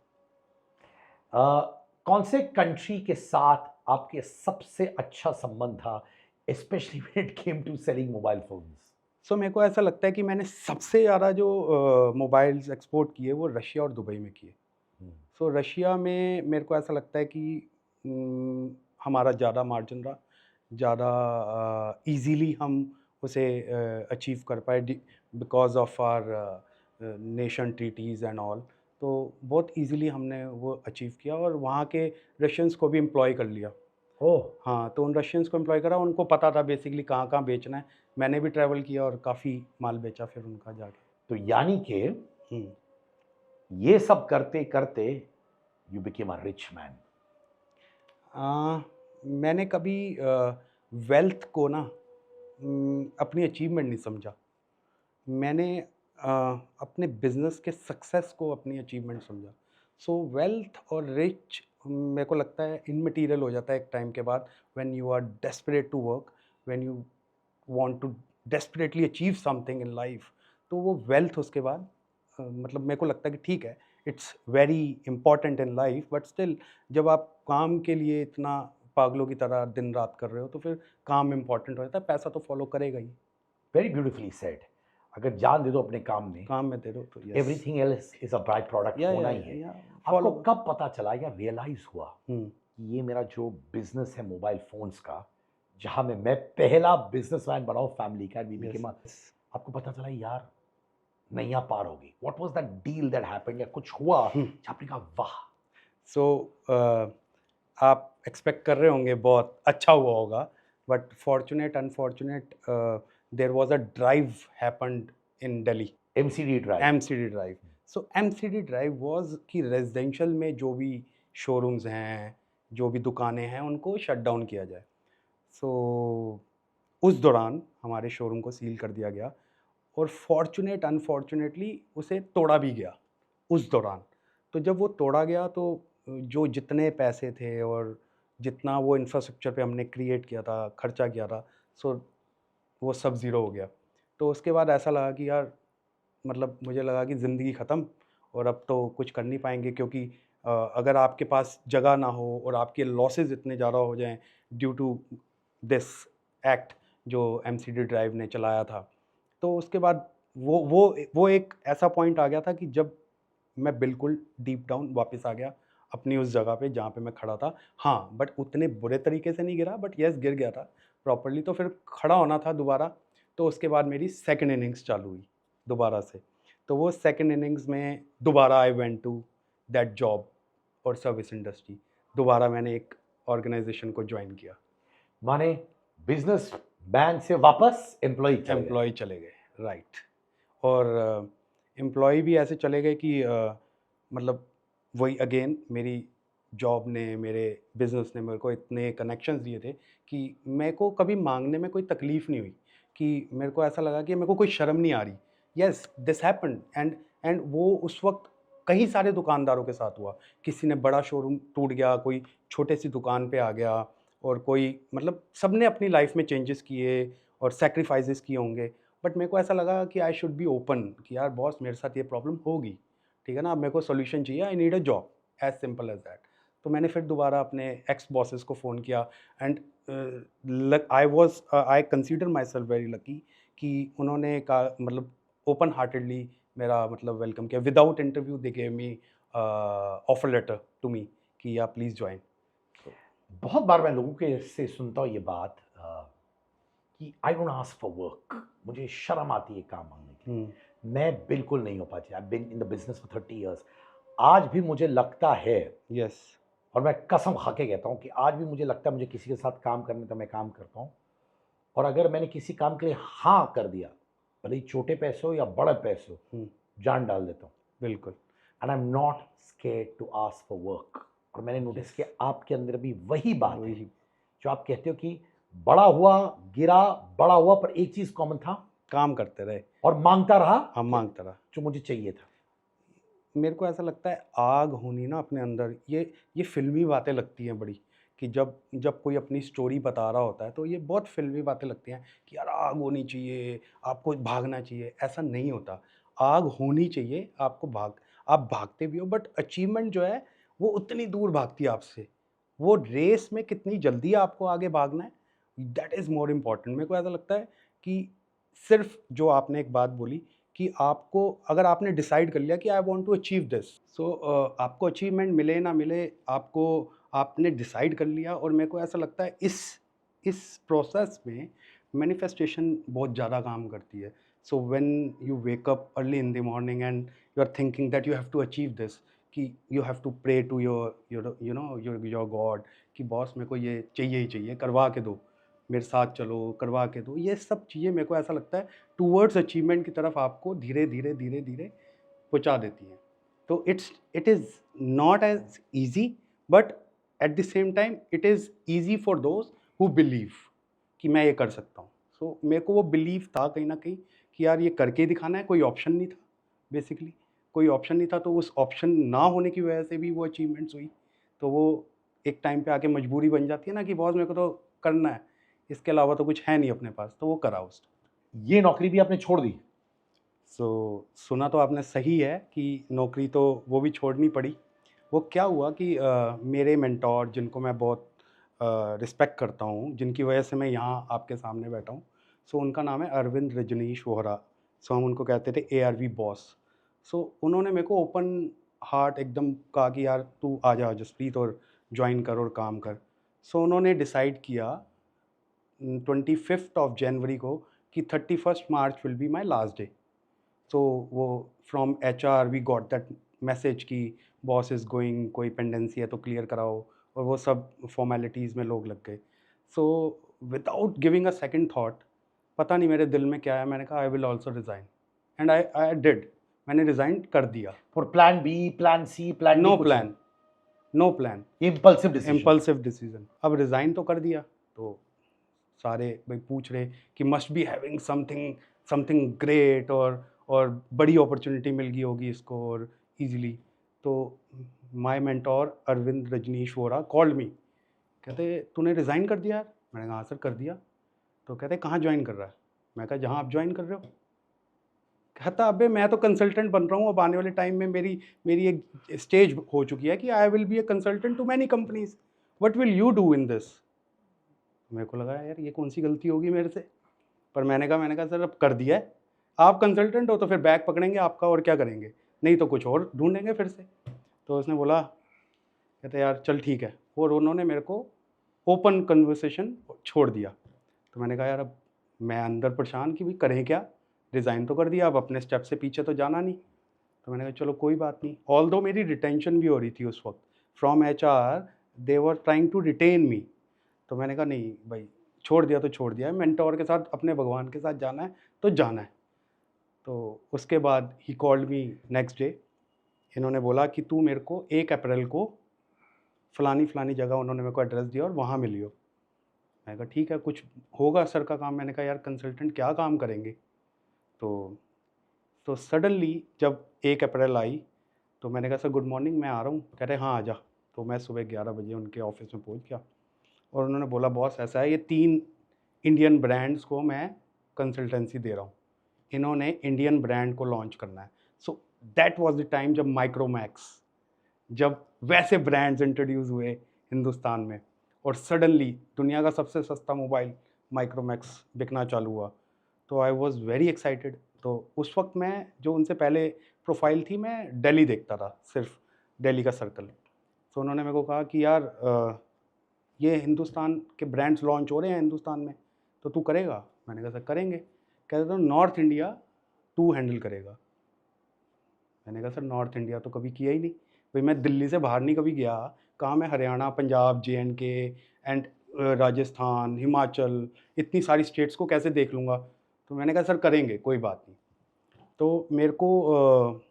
कौन से कंट्री के साथ आपके सबसे अच्छा संबंध था, specially when it came to selling mobile phones? So मेरे को ऐसा लगता है कि मैंने सबसे ज़्यादा जो मोबाइल्स एक्सपोर्ट किए वो रशिया और दुबई में किए। सो रशिया में मेरे को ऐसा लगता है कि हमारा ज़्यादा मार्जिन रहा, ज़्यादा ईज़िली हम उसे अचीव कर पाए because of our nation treaties and all. तो बहुत ईज़िली हमने वो अचीव किया और वहाँ के रशियंस को भी एम्प्लॉय कर लिया। ओह, हाँ, तो उन रशियंस को एम्प्लॉय करा, उनको पता था बेसिकली कहाँ-कहाँ बेचना है। मैंने भी ट्रैवल किया और काफ़ी माल बेचा फिर उनका जाके। तो यानी कि हुँ। ये सब करते करते you became a rich man. मैंने कभी वेल्थ को ना अपनी अचीवमेंट नहीं समझा। मैंने अपने बिज़नेस के सक्सेस को अपनी अचीवमेंट समझा। सो वेल्थ और रिच मेरे को लगता है इमैटेरियल हो जाता है एक टाइम के बाद, when you are desperate to work, when you want to desperately achieve something in life. तो वो वेल्थ उसके बाद मतलब मेरे को लगता है कि ठीक है, it's very important in life, but still जब आप काम के लिए इतना पागलों की तरह दिन रात कर रहे हो तो फिर काम इंपॉर्टेंट हो जाता है, पैसा तो फॉलो करेगा ही। Very beautifully said. अगर जान दे दो अपने काम में, काम में दे दो तो yes. Everything else is a by product होना ही है। या आपको फॉलो। कब पता चला या रियलाइज हुआ हम्म। कि ये मेरा जो बिजनेस है मोबाइल फोन्स का, जहां में मैं पहला बिजनेसमैन बना हूं फैमिली का, we यस। became आपको पता चला यार नैया पार होगी? What was that deal that happened, या कुछ हुआ जहां आपने कहा वाह? सो आप एक्सपेक्ट कर रहे होंगे बहुत अच्छा हुआ होगा, but fortunate unfortunate there was a drive happened in Delhi. MCD drive. MCD drive. So MCD drive was कि रेजिडेंशियल में जो भी शोरूम्स हैं, जो भी दुकानें हैं, उनको शट डाउन किया जाए। सो उस दौरान हमारे शोरूम को सील कर दिया गया, और फॉर्चुनेट अनफॉर्चुनेटली उसे तोड़ा भी गया उस दौरान। तो जब वो तोड़ा गया तो जो जितने पैसे थे और जितना वो इंफ्रास्ट्रक्चर पे हमने क्रिएट किया था, खर्चा किया था, सो वो सब ज़ीरो हो गया। तो उसके बाद ऐसा लगा कि यार, मतलब मुझे लगा कि ज़िंदगी ख़त्म, और अब तो कुछ कर नहीं पाएँगे, क्योंकि अगर आपके पास जगह ना हो और आपके लॉसेस इतने ज़्यादा हो जाएँ ड्यू टू दिस एक्ट जो एमसीडी ड्राइव ने चलाया था, तो उसके बाद वो एक ऐसा पॉइंट आ गया था कि जब मैं बिल्कुल डीप डाउन वापस आ गया अपनी उस जगह पे जहाँ पे मैं खड़ा था। हाँ, बट उतने बुरे तरीके से नहीं गिरा, बट येस गिर गया था प्रॉपर्ली, तो फिर खड़ा होना था दोबारा। तो उसके बाद मेरी सेकंड इनिंग्स चालू हुई दोबारा से। तो वो सेकंड इनिंग्स में दोबारा I went to that job और सर्विस इंडस्ट्री। दोबारा मैंने एक ऑर्गेनाइजेशन को जॉइन किया। माने बिजनेस मैन से वापस एम्प्लॉय चले गए। एम्प्लॉय चले गए, राइट। और एम्प्लॉय भी ऐसे चले गए कि मतलब वही अगेन मेरी जॉब ने, मेरे बिजनेस ने मेरे को इतने कनेक्शंस दिए थे कि मेरे को कभी मांगने में कोई तकलीफ नहीं हुई, कि मेरे को ऐसा लगा कि मेरे को कोई शर्म नहीं आ रही। यस, दिस हैपेंड एंड वो उस वक्त कई सारे दुकानदारों के साथ हुआ। किसी ने बड़ा शोरूम टूट गया, कोई छोटे सी दुकान पे आ गया, और कोई मतलब सबने अपनी लाइफ में चेंजेस किए और सैक्रिफाइसेस किए होंगे। बट मेरे को ऐसा लगा कि आई शुड बी ओपन कि यार बॉस, मेरे साथ ये प्रॉब्लम होगी, ठीक है ना, अब मेरे को सॉल्यूशन चाहिए, I need a job, as simple as that. तो मैंने फिर दोबारा अपने एक्स बॉसेस को फ़ोन किया and I consider myself very lucky कि उन्होंने कहा, मतलब ओपन हार्टेडली मेरा मतलब वेलकम किया, without interview they gave me offer letter to me कि आप प्लीज़ ज्वाइन। बहुत बार मैं लोगों के से सुनता हूँ ये बात कि I don't ask for work, मुझे शर्म आती है काम मांगने की। मैं बिल्कुल नहीं हो पाती। I been in the business for 30 years. आज भी मुझे लगता है, यस। और मैं कसम खा के कहता हूँ कि आज भी मुझे लगता है मुझे किसी के साथ काम करने तो मैं काम करता हूँ, और अगर मैंने किसी काम के लिए हाँ कर दिया भले ही छोटे पैसे हो या बड़े पैसे हो, हम्म, जान डाल देता हूँ। बिल्कुल। And I am not scared to ask for work. और मैंने नोटिस किया आपके अंदर भी वही बात है वही जो आप कहते हो कि बड़ा हुआ, गिरा, बड़ा हुआ, पर एक चीज कॉमन था, काम करते रहे, और मांगता रहा हम मांगता रहा। जो मुझे चाहिए था। मेरे को ऐसा लगता है आग होनी ना अपने अंदर, ये फिल्मी बातें लगती हैं बड़ी, कि जब जब कोई अपनी स्टोरी बता रहा होता है तो ये बहुत फिल्मी बातें लगती हैं कि यार आग होनी चाहिए, आपको भागना चाहिए। ऐसा नहीं होता। आग होनी चाहिए, आपको आप भागते भी हो, बट अचीवमेंट जो है वो उतनी दूर भागती है आपसे। वो रेस में कितनी जल्दी आपको आगे भागना है, दैट इज़ मोर इम्पॉर्टेंट। मेरे को ऐसा लगता है कि सिर्फ जो आपने एक बात बोली कि आपको, अगर आपने डिसाइड कर लिया कि I want to achieve this, so आपको अचीवमेंट मिले ना मिले, आपको, आपने डिसाइड कर लिया। और मेरे को ऐसा लगता है इस प्रोसेस में मैनिफेस्टेशन बहुत ज़्यादा काम करती है। So when you wake up early in the morning and you are thinking that you have to achieve this, कि you have to pray to your god कि बॉस मेरे को ये चाहिए ही चाहिए, करवा के दो, मेरे साथ चलो, करवा के दो। ये सब चीज़ें मेरे को ऐसा लगता है टूवर्ड्स अचीवमेंट की तरफ आपको धीरे धीरे धीरे धीरे पहुंचा देती हैं। तो it is not as easy, but at the same time it is easy for those who believe कि मैं ये कर सकता हूँ। सो मेरे को वो बिलीव था कहीं ना कहीं कि यार ये करके ही दिखाना है, कोई ऑप्शन नहीं था। बेसिकली कोई ऑप्शन नहीं था, तो उस ऑप्शन ना होने की वजह से भी वो अचीवमेंट्स हुई। तो वो एक टाइम पे आके मजबूरी बन जाती है ना कि बॉस मेरे को तो करना है, इसके अलावा तो कुछ है नहीं अपने पास, तो वो करा उस। ये नौकरी भी आपने छोड़ दी? सुना तो आपने सही है कि नौकरी तो वो भी छोड़नी पड़ी। वो क्या हुआ कि मेरे मेंटोर, जिनको मैं बहुत रिस्पेक्ट करता हूँ, जिनकी वजह से मैं यहाँ आपके सामने बैठा हूँ, सो उनका नाम है अरविंद रजनीश वोहरा। सो हम उनको कहते थे ARV बॉस। सो उन्होंने मेरे को ओपन हार्ट एकदम कहा कि यार तू आ जा जसप्रीत और ज्वाइन कर और काम कर। सो उन्होंने डिसाइड किया 25 जनवरी को कि 31 March will be my last day. तो वो from HR we got that message कि बॉस इज़ गोइंग, कोई पेंडेंसी है तो क्लियर कराओ, और वो सब फॉर्मेलिटीज़ में लोग लग गए। So without giving a second thought, पता नहीं मेरे दिल में क्या है, मैंने कहा I will also resign, and I did. मैंने रिज़ाइन कर दिया। For plan B, plan C, plan D? No कुछ plan, no plan, impulsive decision? Impulsive decision. अब रिज़ाइन तो कर दिया, तो सारे भाई पूछ रहे कि must be having something something great, और बड़ी अपॉर्चुनिटी मिल गई होगी इसको और इजीली। तो my mentor Arvind Rajneesh Vora called me, कहते तूने रिज़ाइन कर दिया यार? मैंने कहा हाँ सर कर दिया। तो कहते कहाँ ज्वाइन कर रहा है? मैं कहा जहाँ आप ज्वाइन कर रहे हो। कहता अबे मैं तो कंसल्टेंट बन रहा हूँ, अब आने वाले टाइम में मेरी मेरी एक स्टेज हो चुकी है कि I will be a consultant to many companies, what will you do in this? मेरे को लगा यार ये कौन सी गलती होगी मेरे से, पर मैंने कहा सर अब कर दिया है, आप कंसल्टेंट हो तो फिर बैग पकड़ेंगे आपका और क्या करेंगे, नहीं तो कुछ और ढूंढेंगे फिर से। तो उसने बोला, कहते यार चल ठीक है, और उन्होंने मेरे को ओपन कन्वर्सेशन छोड़ दिया। तो मैंने कहा यार अब मैं अंदर परेशान कि भाई करें क्या, रिज़ाइन तो कर दिया, अब अपने स्टेप से पीछे तो जाना नहीं। तो मैंने कहा चलो कोई बात नहीं। ऑल दो मेरी रिटेंशन भी हो रही थी उस वक्त from HR, they were trying to retain me. तो मैंने कहा नहीं भाई, छोड़ दिया तो छोड़ दिया है, मेंटोर के साथ अपने भगवान के साथ जाना है तो जाना है। तो उसके बाद he called me next day. इन्होंने बोला कि तू मेरे को 1 अप्रैल को फ़लानी फ़लानी जगह, उन्होंने मेरे को एड्रेस दिया, और वहाँ मिलियो। मैंने कहा ठीक है, कुछ होगा सर का काम। मैंने कहा यार कंसल्टेंट क्या काम करेंगे। तो सडनली जब 1 अप्रैल आई तो मैंने कहा सर गुड मॉर्निंग, मैं आ रहा हूँ। कह रहे हाँ आ जा। तो मैं सुबह 11 बजे उनके ऑफिस में पहुँच गया, और उन्होंने बोला बॉस ऐसा है, ये 3 इंडियन ब्रांड्स को मैं कंसल्टेंसी दे रहा हूँ, इन्होंने इंडियन ब्रांड को लॉन्च करना है। सो दैट वाज द टाइम जब माइक्रोमैक्स, जब वैसे ब्रांड्स इंट्रोड्यूस हुए हिंदुस्तान में, और सडनली दुनिया का सबसे सस्ता मोबाइल माइक्रोमैक्स बिकना चालू हुआ। तो आई वॉज वेरी एक्साइटेड। तो उस वक्त मैं, जो उनसे पहले प्रोफाइल थी, मैं दिल्ली देखता था, सिर्फ दिल्ली का सर्कल। तो उन्होंने मेरे को कहा कि यार ये हिंदुस्तान के ब्रांड्स लॉन्च हो रहे हैं हिंदुस्तान में, तो तू करेगा? मैंने कहा सर करेंगे। कहते तो नॉर्थ इंडिया तू हैंडल करेगा। मैंने कहा सर नॉर्थ इंडिया तो कभी किया ही नहीं भाई, मैं दिल्ली से बाहर नहीं कभी गया। कहाँ मैं हरियाणा, पंजाब, JNK एंड राजस्थान, हिमाचल, इतनी सारी स्टेट्स को कैसे देख लूँगा। तो मैंने कहा सर करेंगे, कोई बात नहीं। तो मेरे को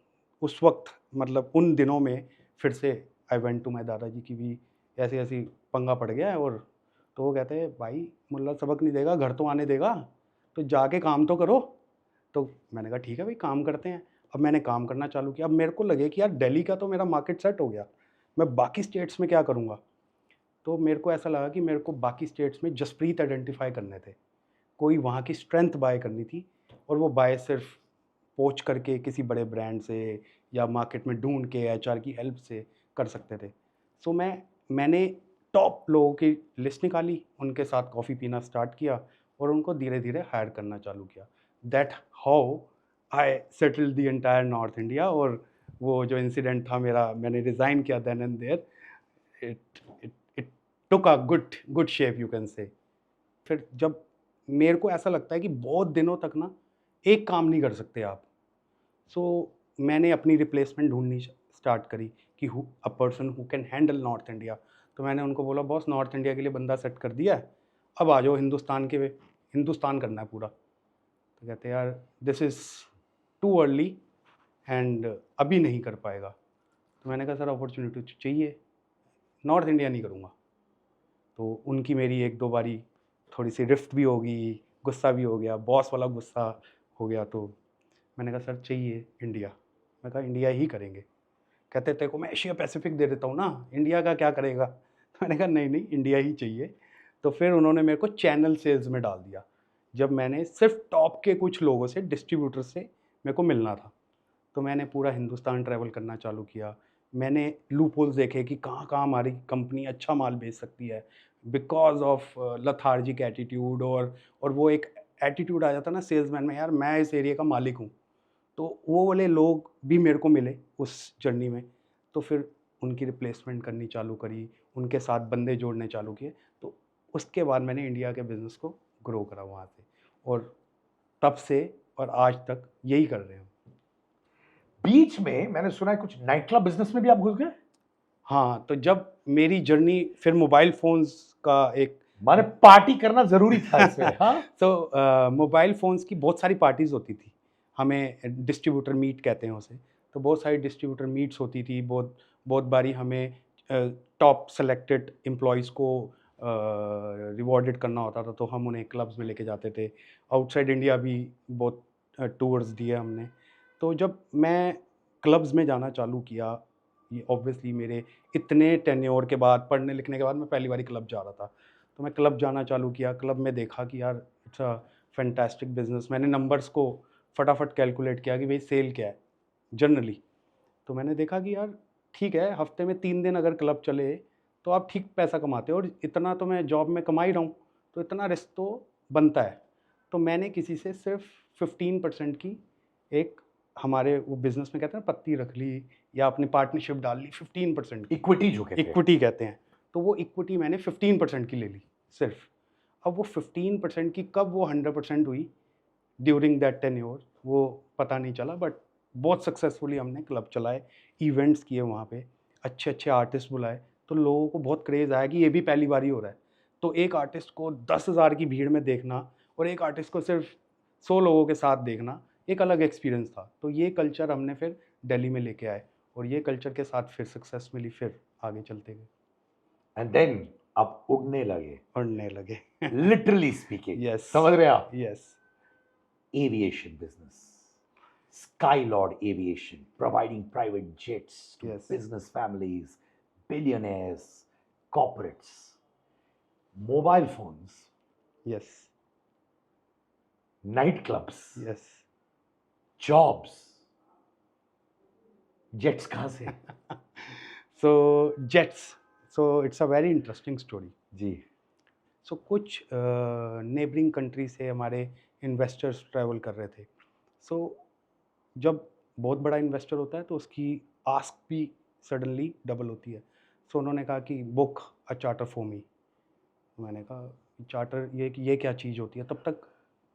उस वक्त मतलब उन दिनों में फिर से आई वेंट टू माई दादाजी की भी ऐसी ऐसी पंगा पड़ गया है। और तो वो कहते हैं भाई मुल्ला सबक नहीं देगा, घर तो आने देगा, तो जाके काम तो करो। तो मैंने कहा ठीक है भाई, काम करते हैं। अब मैंने काम करना चालू किया। अब मेरे को लगे कि यार दिल्ली का तो मेरा मार्केट सेट हो गया, मैं बाकी स्टेट्स में क्या करूँगा। तो मेरे को ऐसा लगा कि मेरे को बाकी स्टेट्स में जसप्रीत आइडेंटिफाई करने थे, कोई वहाँ की स्ट्रेंथ बाय करनी थी। और वो बाय सिर्फ पोच करके किसी बड़े ब्रांड से या मार्केट में ढूंढ के एचआर की हेल्प से कर सकते थे। सो मैंने टॉप लोगों की लिस्ट निकाली, उनके साथ कॉफ़ी पीना स्टार्ट किया और उनको धीरे धीरे हायर करना चालू किया। That how I settled the entire north India. और वो जो इंसिडेंट था मेरा, मैंने रिज़ाइन किया then and there, it it it took a good shape you can say. फिर जब मेरे को ऐसा लगता है कि बहुत दिनों तक ना एक काम नहीं कर सकते आप, सो मैंने अपनी रिप्लेसमेंट ढूंढनी स्टार्ट करी कि a person who can handle north India. तो मैंने उनको बोला बॉस नॉर्थ इंडिया के लिए बंदा सेट कर दिया है, अब आ जाओ हिंदुस्तान के हिंदुस्तान करना है पूरा। तो कहते यार this is too early and अभी नहीं कर पाएगा। तो मैंने कहा सर अपॉर्चुनिटी चाहिए, नॉर्थ इंडिया नहीं करूँगा। तो उनकी मेरी एक दो बारी थोड़ी सी रिफ्ट भी होगी, गुस्सा भी हो गया, बॉस वाला गुस्सा हो गया। तो मैंने कहा सर चाहिए इंडिया। मैं कहा इंडिया ही करेंगे। कहते तेरे को मैं एशिया पैसिफिक दे देता हूँ ना, इंडिया का क्या करेगा। तो मैंने कहा नहीं नहीं, इंडिया ही चाहिए। तो फिर उन्होंने मेरे को चैनल सेल्स में डाल दिया, जब मैंने सिर्फ टॉप के कुछ लोगों से, डिस्ट्रीब्यूटर से मेरे को मिलना था। तो मैंने पूरा हिंदुस्तान ट्रैवल करना चालू किया। मैंने लूप होल्स देखे कि कहाँ कहाँ हमारी कंपनी अच्छा माल बेच सकती है, बिकॉज ऑफ लथार्जिक एटीट्यूड। और वो एक एटीट्यूड आ जाता ना सेल्समैन में, यार मैं इस एरिया का मालिक हूँ। तो वो वाले लोग भी मेरे को मिले उस जर्नी में। तो फिर उनकी रिप्लेसमेंट करनी चालू करी, उनके साथ बंदे जोड़ने चालू किए। तो उसके बाद मैंने इंडिया के बिज़नेस को ग्रो करा वहाँ से, और तब से और आज तक यही कर रहे हैं। बीच में मैंने सुना है कुछ नाइट क्लब बिजनेस में भी आप घुस गए। हाँ, तो जब मेरी जर्नी फिर मोबाइल फ़ोन्स का एक माने पार्टी करना जरूरी था इसमें, हाँ। तो मोबाइल फ़ोन्स की बहुत सारी पार्टीज़ होती थी, हमें डिस्ट्रीब्यूटर मीट कहते हैं उसे। तो बहुत सारी डिस्ट्रीब्यूटर मीट्स होती थी, बहुत बहुत बारी हमें टॉप सेलेक्टेड एम्प्लॉइज़ को रिवॉर्डेड करना होता था, तो हम उन्हें क्लब्स में लेके जाते थे। आउटसाइड इंडिया भी बहुत टूर्स दिए हमने। तो जब मैं क्लब्स में जाना चालू किया, ये ऑब्वियसली मेरे इतने टेन्योर के बाद, पढ़ने लिखने के बाद मैं पहली बारी क्लब जा रहा था। तो मैं क्लब जाना चालू किया, क्लब में देखा कि यार इट्स अ फैंटास्टिक बिज़नेस। मैंने नंबर्स को फटाफट कैलकुलेट किया कि भाई सेल क्या है जनरली। तो मैंने देखा कि यार ठीक है, हफ्ते में 3 दिन अगर क्लब चले तो आप ठीक पैसा कमाते हो, और इतना तो मैं जॉब में कमा ही रहा हूँ, तो इतना रिस्क तो बनता है। तो मैंने किसी से सिर्फ 15% की एक, हमारे वो बिज़नेस में कहते हैं ना, पत्ती रख ली या अपनी पार्टनरशिप डाल ली 15% की, इक्विटी जो कहते हैं। इक्विटी कहते हैं। तो वो इक्विटी मैंने 15% की ले ली सिर्फ। अब वो 15% की कब वो 100% हुई ड्यूरिंग दैट टेन्योर, वो पता नहीं चला, बट बहुत सक्सेसफुली हमने क्लब चलाए, इवेंट्स किए वहाँ पे, अच्छे अच्छे आर्टिस्ट बुलाए। तो लोगों को बहुत क्रेज़ आया कि ये भी पहली बार ही हो रहा है। तो एक आर्टिस्ट को 10,000 की भीड़ में देखना और एक आर्टिस्ट को सिर्फ 100 लोगों के साथ देखना, एक अलग एक्सपीरियंस था। तो ये कल्चर हमने फिर दिल्ली में लेके आए, और ये कल्चर के साथ फिर सक्सेस मिली, फिर आगे चलते गए, एंड देन आप उड़ने लगे, पढ़ने लगे। Literally speaking. यस, समझ रहे हैं आप। Yes, Aviation business, Skylord Aviation, providing private jets to Yes. business families, billionaires, corporates, mobile phones, yes, nightclubs, yes. jobs, jets कहाँ से? So jets, so it's a very interesting story. जी। So कुछ neighbouring country से हमारे investors travel कर रहे थे। सो जब बहुत बड़ा इन्वेस्टर होता है तो उसकी आस्क भी सडनली डबल होती है। सो उन्होंने कहा कि book a charter for me. मैंने कहा चार्टर, ये क्या चीज़ होती है। तब तक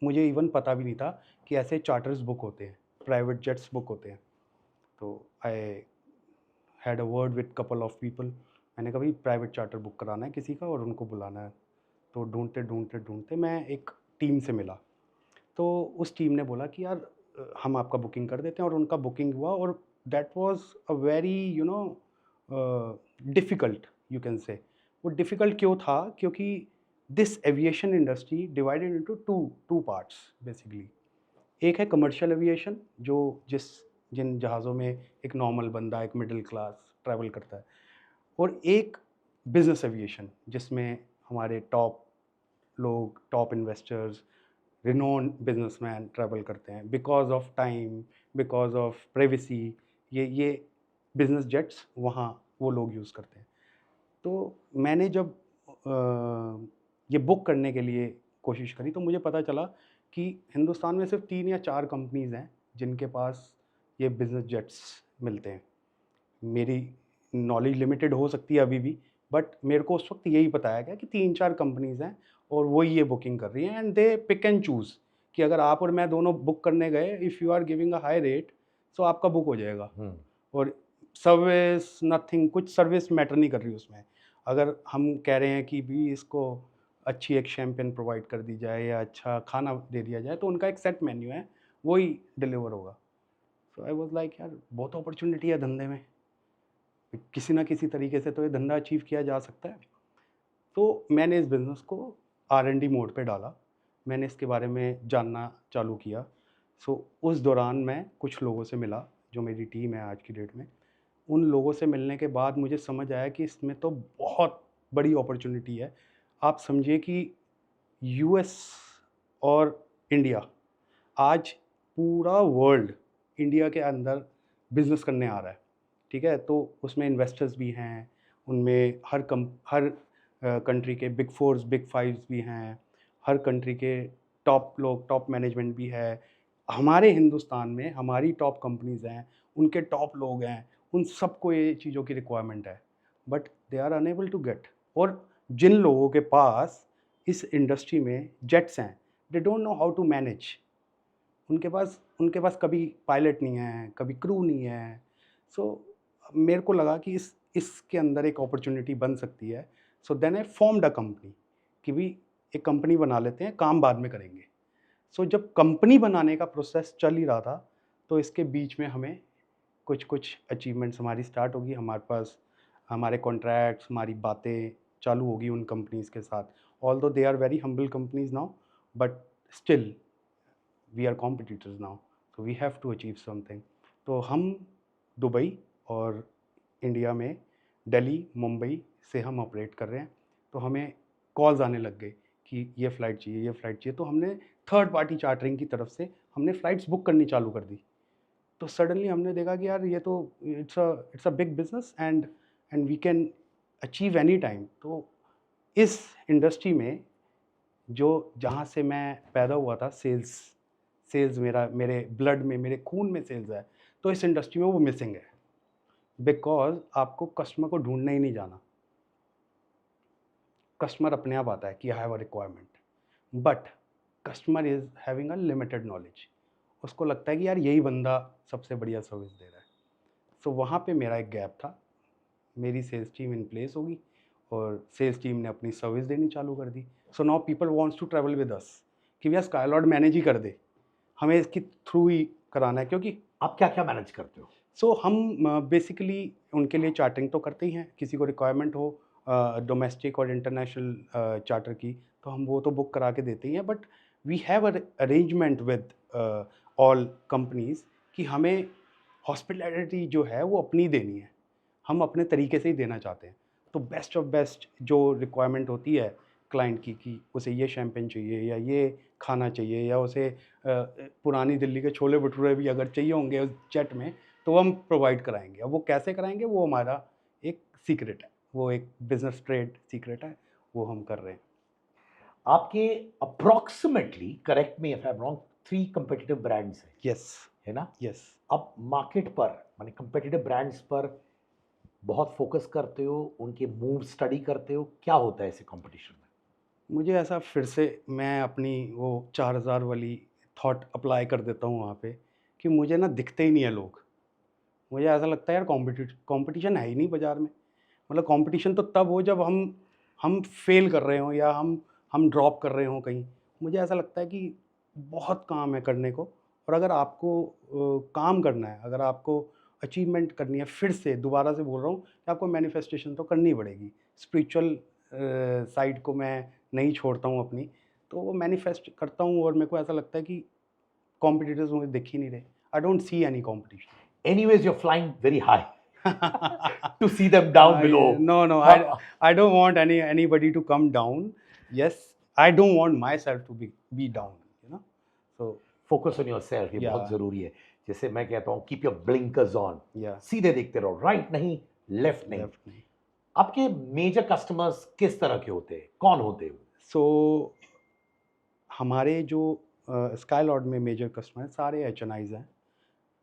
मुझे इवन पता भी नहीं था कि ऐसे चार्टर्स बुक होते हैं, प्राइवेट जेट्स बुक होते हैं। तो I had a word with couple of people. मैंने कहा भाई प्राइवेट चार्टर बुक कराना है किसी का और उनको बुलाना है। तो ढूंढते ढूंढते ढूंढते मैं एक टीम से मिला। तो उस टीम ने बोला कि यार हम आपका बुकिंग कर देते हैं, और उनका बुकिंग हुआ। और that was a very difficult, you can से। वो डिफ़िकल्ट क्यों था? क्योंकि this aviation industry divided into two two parts basically. एक है कमर्शियल एविएशन, जो जिन जहाज़ों में एक नॉर्मल बंदा, एक मिडिल क्लास ट्रैवल करता है, और एक बिज़नेस एविएशन जिसमें हमारे टॉप लोग, top investors, renowned businessman travel करते हैं because of time, because of privacy. ये बिजनेस जेट्स वहाँ वो लोग यूज़ करते हैं। तो मैंने जब ये बुक करने के लिए कोशिश करी, तो मुझे पता चला कि हिंदुस्तान में सिर्फ 3 या 4 कंपनीज़ हैं जिनके पास ये बिजनेस जेट्स मिलते हैं। मेरी नॉलेज लिमिटेड हो सकती है अभी भी, बट मेरे को उस वक्त यही बताया गया कि 3-4 कंपनीज़ हैं और वही ये बुकिंग कर रही हैं, and they pick and choose कि अगर आप और मैं दोनों बुक करने गए, if you are giving a high rate, so आपका बुक हो जाएगा। और सर्विस नथिंग, कुछ सर्विस मैटर नहीं कर रही उसमें। अगर हम कह रहे हैं कि भी इसको अच्छी एक शैम्पेन प्रोवाइड कर दी जाए या अच्छा खाना दे दिया जाए, तो उनका एक सेट मेन्यू है, वही डिलीवर होगा। सो आई वाज लाइक यार, बहुत अपॉर्चुनिटी है धंधे में, किसी ना किसी तरीके से तो ये धंधा अचीव किया जा सकता है। तो मैंने इस बिज़नेस को R&D मोड पे डाला। मैंने इसके बारे में जानना चालू किया। सो उस दौरान मैं कुछ लोगों से मिला, जो मेरी टीम है आज की डेट में। उन लोगों से मिलने के बाद मुझे समझ आया कि इसमें तो बहुत बड़ी अपॉर्चुनिटी है। आप समझिए कि यूएस और इंडिया, आज पूरा वर्ल्ड इंडिया के अंदर बिज़नेस करने आ रहा है, ठीक है? तो उसमें इन्वेस्टर्स भी हैं, उनमें हर कंट्री के बिग फोर्स, बिग फाइव्स भी हैं, हर कंट्री के टॉप लोग, टॉप मैनेजमेंट भी है। हमारे हिंदुस्तान में हमारी टॉप कंपनीज़ हैं, उनके टॉप लोग हैं, उन सबको ये चीज़ों की रिक्वायरमेंट है, but they are unable to get. और जिन लोगों के पास इस इंडस्ट्री में जेट्स हैं, they don't know how to manage. उनके पास कभी पायलट नहीं है, कभी क्रू नहीं है। सो मेरे को लगा कि इसके अंदर एक अपॉर्चुनिटी बन सकती है। So then I formed a company कि भी एक कंपनी बना लेते हैं, काम बाद में करेंगे। सो जब कंपनी बनाने का प्रोसेस चल ही रहा था, तो इसके बीच में हमें कुछ कुछ अचीवमेंट्स हमारी स्टार्ट होगी। हमारे पास हमारे कॉन्ट्रैक्ट्स, हमारी बातें चालू होगी उन कंपनीज़ के साथ। Although they are very humble companies now, but still we are competitors now, so we have to achieve something. तो हम दुबई और इंडिया में दिल्ली, मुंबई से हम ऑपरेट कर रहे हैं। तो हमें कॉल्स आने लग गए कि ये फ़्लाइट चाहिए, ये फ़्लाइट चाहिए। तो हमने थर्ड पार्टी चार्टरिंग की तरफ से हमने फ़्लाइट्स बुक करनी चालू कर दी। तो सडनली हमने देखा कि यार ये तो it's a big business, and we can achieve any time. तो इस इंडस्ट्री में जो जहाँ से मैं पैदा हुआ था, सेल्स सेल्स मेरे ब्लड में, मेरे खून में सेल्स है, तो इस इंडस्ट्री में वो मिसिंग है। बिकॉज़ आपको कस्टमर को ढूँढना ही नहीं जाना। कस्टमर अपने आप आता है कि I have a requirement, but customer is having a limited knowledge. उसको लगता है कि यार यही बंदा सबसे बढ़िया सर्विस दे रहा है। सो वहाँ पे मेरा एक गैप था। मेरी सेल्स टीम इन प्लेस होगी और सेल्स टीम ने अपनी सर्विस देनी चालू कर दी। So now people wants to travel with us कि भैया स्काईलॉर्ड मैनेज ही कर दे, हमें इसके थ्रू ही कराना है। क्योंकि आप क्या क्या मैनेज करते हो? सो हम बेसिकली उनके लिए चार्टरिंग तो करते ही हैं। किसी को रिक्वायरमेंट हो डोमेस्टिक और इंटरनेशनल चार्टर की, तो हम वो तो बुक करा के देते ही हैं। But we have arrangement with all companies कि हमें हॉस्पिटैलिटी जो है वो अपनी देनी है, हम अपने तरीके से ही देना चाहते हैं। तो बेस्ट ऑफ बेस्ट जो रिक्वायरमेंट होती है क्लाइंट की कि उसे ये शैम्पेन चाहिए या ये खाना चाहिए या उसे पुरानी दिल्ली के छोले भटूरे भी अगर चाहिए होंगे उस जेट में, तो हम प्रोवाइड कराएंगे। अब वो कैसे कराएंगे, वो हमारा एक सीक्रेट है, वो एक बिजनेस ट्रेड सीक्रेट है, वो हम कर रहे हैं। आपके approximately, correct me if I am wrong, 3 competitive brands हैं, यस, है ना? यस। अब मार्केट पर, माने कॉम्पिटिटिव ब्रांड्स पर बहुत फोकस करते हो, उनके मूव स्टडी करते हो, क्या होता है ऐसे कंपटीशन में? मुझे ऐसा फिर से मैं अपनी वो 4000 वाली थॉट अप्लाई कर देता हूँ वहाँ पे कि मुझे ना दिखते ही नहीं है लोग। मुझे ऐसा लगता है यार कंपटीशन है ही नहीं बाज़ार में। मतलब कंपटीशन तो तब हो जब हम फेल कर रहे हों या हम ड्रॉप कर रहे हों कहीं। मुझे ऐसा लगता है कि बहुत काम है करने को। और अगर आपको काम करना है, अगर आपको अचीवमेंट करनी है, फिर से दोबारा से बोल रहा हूँ कि आपको मैनिफेस्टेशन तो करनी पड़ेगी। स्पिरिचुअल साइड को मैं नहीं छोड़ता हूँ अपनी, तो वो मैनिफेस्ट करता हूँ और मेरे को ऐसा लगता है कि कॉम्पिटिटर्स मुझे दिख ही नहीं रहे। I don't see any competition. Anyways, you're flying very high to see them down below. No, I don't want anybody to come down. Yes, I don't want myself to be down, you know. So Focus on yourself, ये बहुत yeah, जरूरी है। जैसे मैं कहता हूँ keep your blinkers on, yeah, सीधे देखते रहो, राइट नहीं, लेफ्ट नहीं। left नहीं। आपके मेजर कस्टमर्स किस तरह के होते हैं, कौन होते हैं? So हमारे जो स्काई लॉर्ड में मेजर कस्टमर हैं सारे HNIs हैं।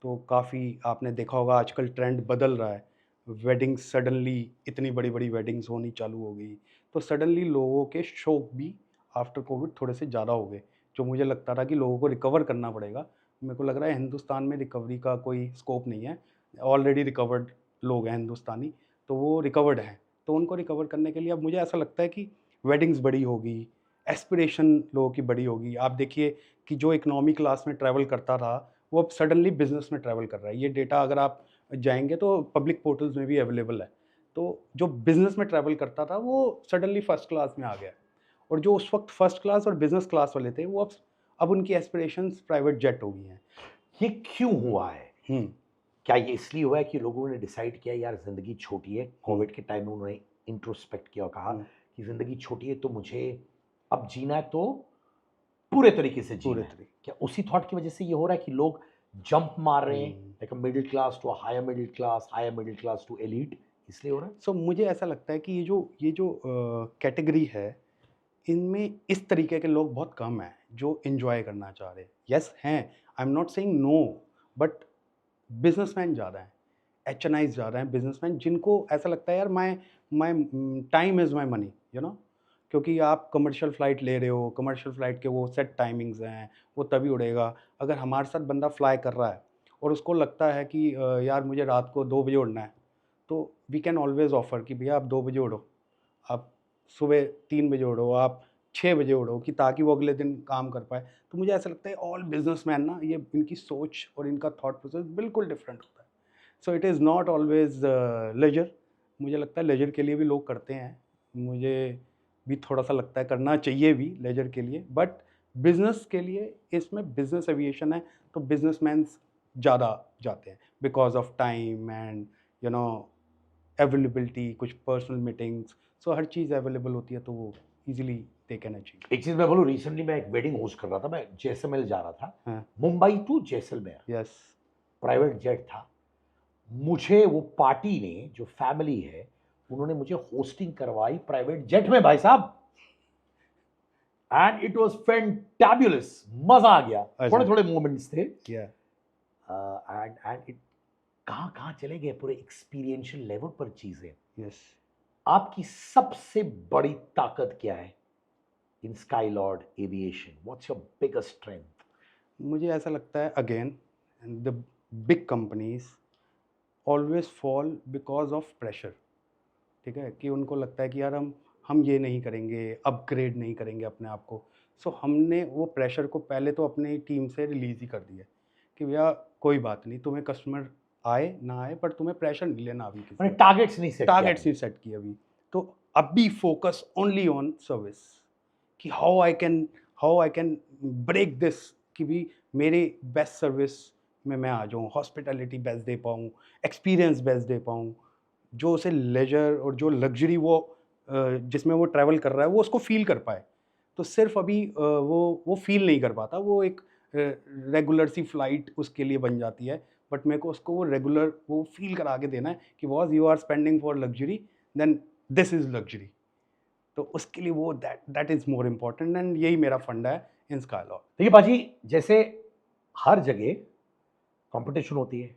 तो काफ़ी आपने देखा होगा आजकल ट्रेंड बदल रहा है। वेडिंग्स सडनली इतनी बड़ी बड़ी वेडिंग्स होनी चालू हो गई, तो सडनली लोगों के शौक भी आफ्टर कोविड थोड़े से ज़्यादा हो गए। जो मुझे लगता था कि लोगों को रिकवर करना पड़ेगा, मेरे को लग रहा है हिंदुस्तान में रिकवरी का कोई स्कोप नहीं है। ऑलरेडी रिकवर्ड लोग हैं हिंदुस्तानी, तो वो रिकवर्ड हैं। तो उनको रिकवर करने के लिए अब मुझे ऐसा लगता है कि वेडिंग्स बड़ी होगी, एस्पिरेशन लोगों की बड़ी होगी। आप देखिए कि जो इकोनॉमी क्लास में ट्रैवल करता था वो अब सडनली बिजनेस में ट्रैवल कर रहा है। ये डेटा अगर आप जाएंगे तो पब्लिक पोर्टल्स में भी अवेलेबल है। तो जो बिजनेस में ट्रैवल करता था वो सडनली फर्स्ट क्लास में आ गया, और जो उस वक्त फर्स्ट क्लास और बिजनेस क्लास वाले थे वो अब उनकी एस्पिरेशंस प्राइवेट जेट हो गई हैं। ये क्यों हुआ है? क्या ये इसलिए हुआ है कि लोगों ने डिसाइड किया यार जिंदगी छोटी है? कोविड के टाइम में उन्होंने इंट्रोस्पेक्ट किया और कहा कि जिंदगी छोटी है तो मुझे अब जीना है तो पूरे तरीके से जीना है। क्या उसी थॉट की वजह से ये हो रहा है कि लोग जंप मार रहे हैं, like middle class to higher middle class, higher middle class to elite, इसलिए हो रहा है? सो मुझे ऐसा लगता है कि ये जो कैटेगरी है, इनमें इस तरीके के लोग बहुत कम हैं जो एंजॉय करना चाह रहे हैं। यस हैं, I am not saying no, but businessman ज़्यादा हैं, HNIs ज़्यादा हैं, बिजनेसमैन जिनको ऐसा लगता है यार my time is my money, you know. क्योंकि आप कमर्शियल फ़्लाइट ले रहे हो, कमर्शियल फ़्लाइट के वो सेट टाइमिंग्स हैं, वो तभी उड़ेगा। अगर हमारे साथ बंदा फ्लाई कर रहा है और उसको लगता है कि यार मुझे रात को 2 बजे उड़ना है, तो वी कैन ऑलवेज़ ऑफ़र कि भैया आप 2 बजे उड़ो, आप सुबह 3 बजे उड़ो, आप 6 बजे उड़ो, कि ताकि वो अगले दिन काम कर पाए। तो मुझे ऐसा लगता है ऑल बिजनेसमैन ना, ये इनकी सोच और इनका थॉट प्रोसेस बिल्कुल डिफरेंट होता है। So it is not always leisure. मुझे लगता है लेजर के लिए भी लोग करते हैं, मुझे भी थोड़ा सा लगता है करना चाहिए भी लेजर के लिए, बट बिजनेस के लिए इसमें बिजनेस एविएशन है तो बिजनेसमैन ज़्यादा जाते हैं because of time and you know availability, कुछ पर्सनल मीटिंग्स। सो हर चीज़ अवेलेबल होती है तो वो इजीली दे कैन अचीव। एक चीज मैं बोलूं, रिसेंटली मैं एक वेडिंग होस्ट कर रहा था, मैं जैसलमेर जा रहा था, हाँ, Mumbai to Jaisalmer, yes, private jet था। मुझे वो पार्टी ने, जो फैमिली है, उन्होंने मुझे होस्टिंग करवाई प्राइवेट जेट में भाई साहब, एंड इट वाज फैंटाबुलस, मजा आ गया। थोड़े थोड़े मोमेंट्स थे, या एंड इट कहाँ कहाँ चले गए पूरे एक्सपीरियंशियल लेवल पर चीजें। यस। आपकी सबसे बड़ी ताकत क्या है इन sky Lord aviation? What's your biggest strength? मुझे ऐसा लगता है again the big companies always fall because of pressure. ठीक है, कि उनको लगता है कि यार हम ये नहीं करेंगे, अपग्रेड नहीं करेंगे अपने आप को। सो हमने वो प्रेशर को पहले तो अपनी टीम से रिलीज़ ही कर दिया कि भैया कोई बात नहीं, तुम्हें कस्टमर आए ना आए, पर तुम्हें प्रेशर नहीं लेना अभी किसी मैंने टारगेट्स नहीं सेट टारगेट्स नहीं सेट किए अभी। तो अभी फोकस ओनली ऑन सर्विस, कि how I can break this, कि भी मेरे बेस्ट सर्विस में मैं आ जाऊँ, हॉस्पिटैलिटी बेस्ट दे पाऊँ, एक्सपीरियंस बेस्ट दे पाऊँ, जो उसे लेजर और जो लग्जरी वो जिसमें वो ट्रैवल कर रहा है वो उसको फील कर पाए। तो सिर्फ अभी वो फील नहीं कर पाता, वो एक रेगुलर सी फ्लाइट उसके लिए बन जाती है, बट मेरे को उसको वो रेगुलर वो फील करा के देना है कि boss you are spending for luxury, then this is luxury. तो उसके लिए वो that is more important, and यही मेरा फंडा है इन स्काई लॉर्ड। देखिए बाजी, जैसे हर जगह कंपटीशन होती है,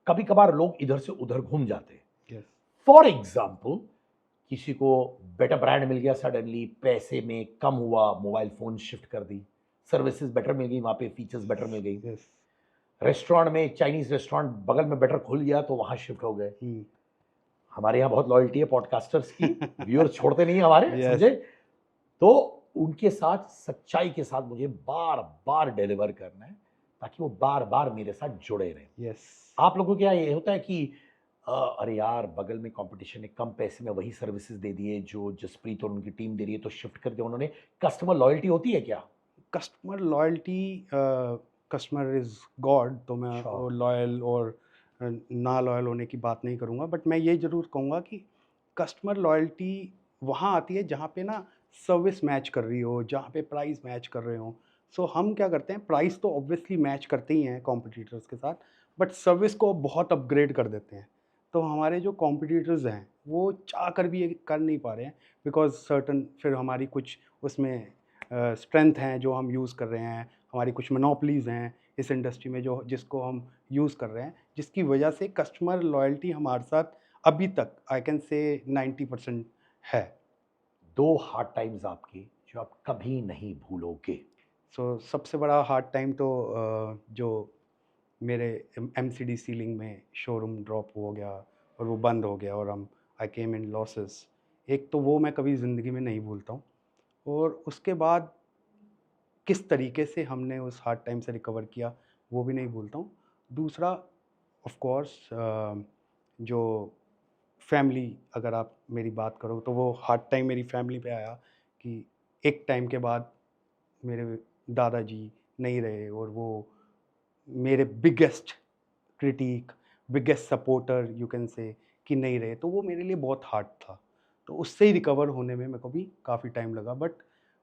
कभी कभार लोग इधर से उधर घूम जाते हैं। यस, फॉर एग्जाम्पल, किसी को बेटर ब्रांड मिल गया, सडनली पैसे में कम हुआ, मोबाइल फोन शिफ्ट कर दी, सर्विसेज बेटर मिल गई, वहां पे फीचर्स बेटर मिल गई। यस, रेस्टोरेंट में चाइनीज रेस्टोरेंट बगल में बेटर खुल गया तो वहां शिफ्ट हो गए। हमारे यहाँ बहुत लॉयल्टी है पॉडकास्टर्स की, व्यूअर्स छोड़ते नहीं है हमारे, Yes. समझे? तो उनके साथ सच्चाई के साथ मुझे बार बार डिलीवर करना है ताकि वो बार बार मेरे साथ जुड़े रहें। यस। आप लोगों को क्या ये होता है कि अरे यार बगल में कंपटीशन है, कम पैसे में वही सर्विसेज दे दिए जो जसप्रीत और उनकी टीम दे रही है तो शिफ्ट कर दिया उन्होंने? कस्टमर लॉयल्टी होती है क्या? Customer loyalty, customer is God, तो मैं श्योर। लॉयल और ना लॉयल होने की बात नहीं करूँगा, बट मैं ये ज़रूर कहूँगा कि कस्टमर लॉयल्टी वहाँ आती है जहाँ पे ना सर्विस मैच कर रही हो, जहाँ पे प्राइस मैच कर रहे हो। सो हम क्या करते हैं, प्राइस तो ऑब्वियसली मैच करते ही हैं कॉम्पिटिटर्स के साथ, बट सर्विस को बहुत अपग्रेड कर देते हैं। तो हमारे जो कॉम्पिटिटर्स हैं वो चाह कर भी ये कर नहीं पा रहे हैं, बिकॉज़ सर्टन फिर हमारी कुछ उसमें स्ट्रेंथ हैं जो हम यूज़ कर रहे हैं, हमारी कुछ मोनोपोलीज़ हैं इस इंडस्ट्री में जो जिसको हम यूज़ कर रहे हैं, जिसकी वजह से कस्टमर लॉयल्टी हमारे साथ अभी तक आई कैन से 90% है। 2 हार्ड टाइम्स आपके जो आप कभी नहीं भूलोगे। सो सबसे बड़ा हार्ड टाइम तो जो मेरे एमसीडी सीलिंग में शोरूम ड्रॉप हो गया और वो बंद हो गया और हम आई केम इन लॉसेस। एक तो वो मैं कभी ज़िंदगी में नहीं भूलता हूँ, और उसके बाद किस तरीके से हमने उस हार्ड टाइम से रिकवर किया वो भी नहीं भूलता हूँ। दूसरा ऑफ कोर्स जो फैमिली, अगर आप मेरी बात करो तो वो हार्ड टाइम मेरी फैमिली पे आया कि एक टाइम के बाद मेरे दादाजी नहीं रहे और वो मेरे biggest critic, biggest supporter you can से कि नहीं रहे, तो वो मेरे लिए बहुत हार्ड था। तो उससे ही रिकवर होने में मेरे को भी काफ़ी टाइम लगा, बट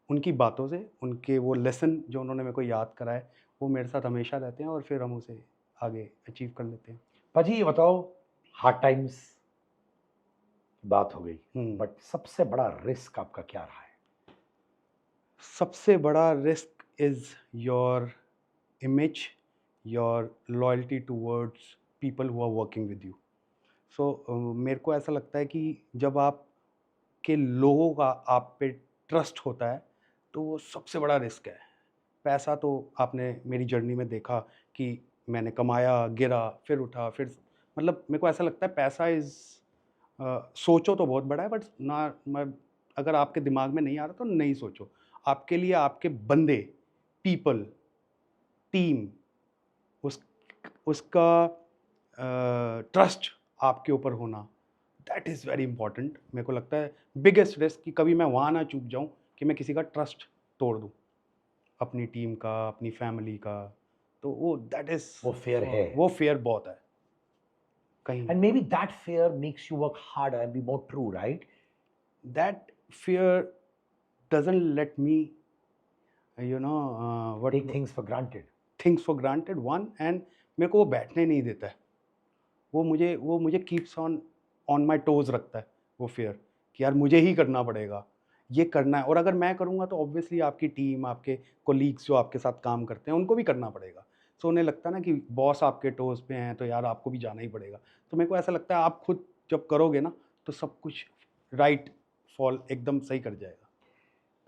उनकी बातों से, उनके वो लेसन जो उन्होंने मेरे को याद कराए, वो मेरे साथ हमेशा रहते हैं और फिर हम उसे आगे अचीव कर लेते हैं। पाजी ये बताओ, हार्ड टाइम्स की बात हो गई, हुँ। बट सबसे बड़ा रिस्क आपका क्या रहा है? सबसे बड़ा risk is your image, your loyalty towards people who are working with you. So मेरे को ऐसा लगता है कि जब आपके लोगों का आप पे ट्रस्ट होता है, तो वो सबसे बड़ा रिस्क है। पैसा तो आपने मेरी जर्नी में देखा कि मैंने कमाया, गिरा, फिर उठा, फिर मतलब मेरे को ऐसा लगता है पैसा इज़ सोचो तो बहुत बड़ा है, बट ना मैं अगर आपके दिमाग में नहीं आ रहा तो नहीं सोचो। आपके लिए आपके बंदे, पीपल, टीम, उस उसका ट्रस्ट आपके ऊपर होना, दैट इज़ वेरी इंपॉर्टेंट। मेरे को लगता है बिगेस्ट रिस्क कि कभी मैं वहाँ ना चूक जाऊँ कि मैं किसी का ट्रस्ट तोड़ दूँ, अपनी टीम का, अपनी फैमिली का। तो वो दैट इज़ वो फेयर है। वो फ़ियर बहुत है, कहीं। And maybe that fear makes you work harder and be more true, right? That fear doesn't let me what take things for granted. Things for granted one, and मेरे को वो बैठने नहीं देता है। वो मुझे keeps on on my toes रखता है वो फ़ियर, कि यार मुझे ही करना पड़ेगा, ये करना है, और अगर मैं करूँगा तो ऑब्वियसली आपकी टीम, आपके कोलीग्स जो आपके साथ काम करते हैं, उनको भी करना पड़ेगा। सो उन्हें लगता है ना कि बॉस आपके टोज़ पे हैं, तो यार आपको भी जाना ही पड़ेगा। तो मेरे को ऐसा लगता है आप खुद जब करोगे ना, तो सब कुछ राइट फ़ॉल एकदम सही कर जाएगा।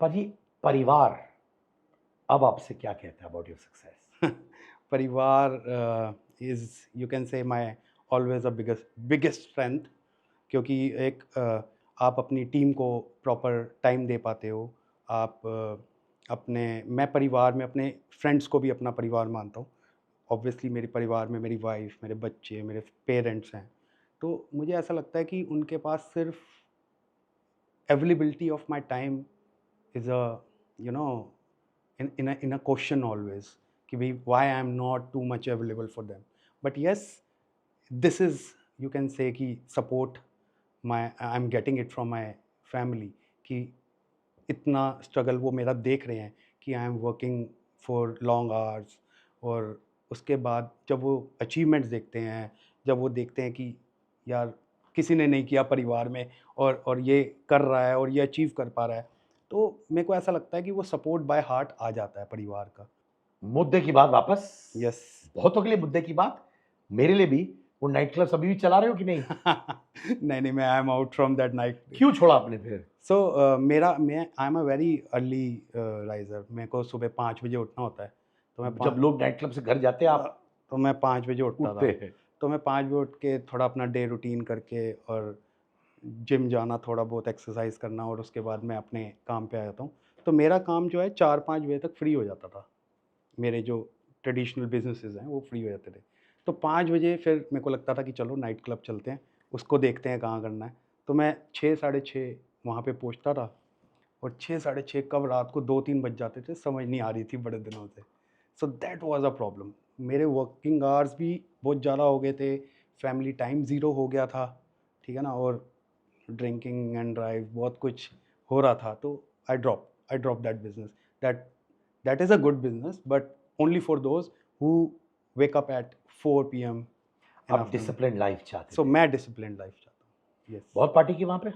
पाजी, परिवार अब आपसे क्या कहता है अबाउट योर सक्सेस? परिवार इज़ यू कैन से my always a biggest biggest strength, क्योंकि एक आप अपनी टीम को प्रॉपर टाइम दे पाते हो। आप अपने मैं परिवार में अपने फ्रेंड्स को भी अपना परिवार मानता हूँ। ऑब्वियसली मेरे परिवार में मेरी वाइफ़, मेरे बच्चे, मेरे पेरेंट्स हैं। तो मुझे ऐसा लगता है कि उनके पास सिर्फ़ availability of my time is a you know in a question always, कि भाई why I am not too much available for them, but yes, this is you can say कि support my I'm getting it from my family, कि इतना struggle वो मेरा देख रहे हैं कि I am working for long hours, और उसके बाद जब वो अचीवमेंट्स देखते हैं, जब वो देखते हैं कि यार किसी ने नहीं किया परिवार में, और ये कर रहा है और ये अचीव कर पा रहा है, तो मेरे को ऐसा लगता है कि वो सपोर्ट बाय हार्ट आ जाता है परिवार का। मुद्दे की बात वापस। यस। बहुतों के लिए मुद्दे की बात, मेरे लिए भी। वो नाइट क्लब्स अभी भी चला रहे हो कि नहीं? नहीं नहीं, मैं I am out from that night. क्यों छोड़ा आपने फिर? सो मैं आई am a very early riser. मेरे को सुबह 5 बजे उठना होता है, तो मैं जब लोग नाइट क्लब से घर जाते हैं आप तो मैं 5 बजे उठता उठते था। हैं। तो मैं 5 बजे उठ के थोड़ा अपना डे रूटीन करके और जिम जाना, थोड़ा बहुत एक्सरसाइज करना, और उसके बाद मैं अपने काम पे आ जाता हूँ। तो मेरा काम जो है 4-5 बजे तक फ्री हो जाता था। मेरे जो ट्रेडिशनल बिज़नेसेस हैं वो फ्री हो जाते थे। तो 5 बजे फिर मेरे को लगता था कि चलो नाइट क्लब चलते हैं, उसको देखते हैं कहाँ करना है। तो मैं 6 साढ़े 6 वहाँ पे पहुँचता था और 6 साढ़े 6 कब रात को 2-3 बज जाते थे, समझ नहीं आ रही थी बड़े दिनों से। So that was a problem. मेरे वर्किंग आवर्स भी बहुत ज़्यादा हो गए थे, फैमिली टाइम ज़ीरो हो गया था, ठीक है ना? और ड्रिंकिंग एंड ड्राइव बहुत कुछ हो रहा था, तो I drop that business. That that is a good business but only for those who wake up at 4 PM in आप आफ्टरनून। डिसिप्लिन लाइफ चाहते सो थे। मैं डिसिप्लिन्ड लाइफ चाहता हूँ। यस। बहुत पार्टी की वहाँ पे?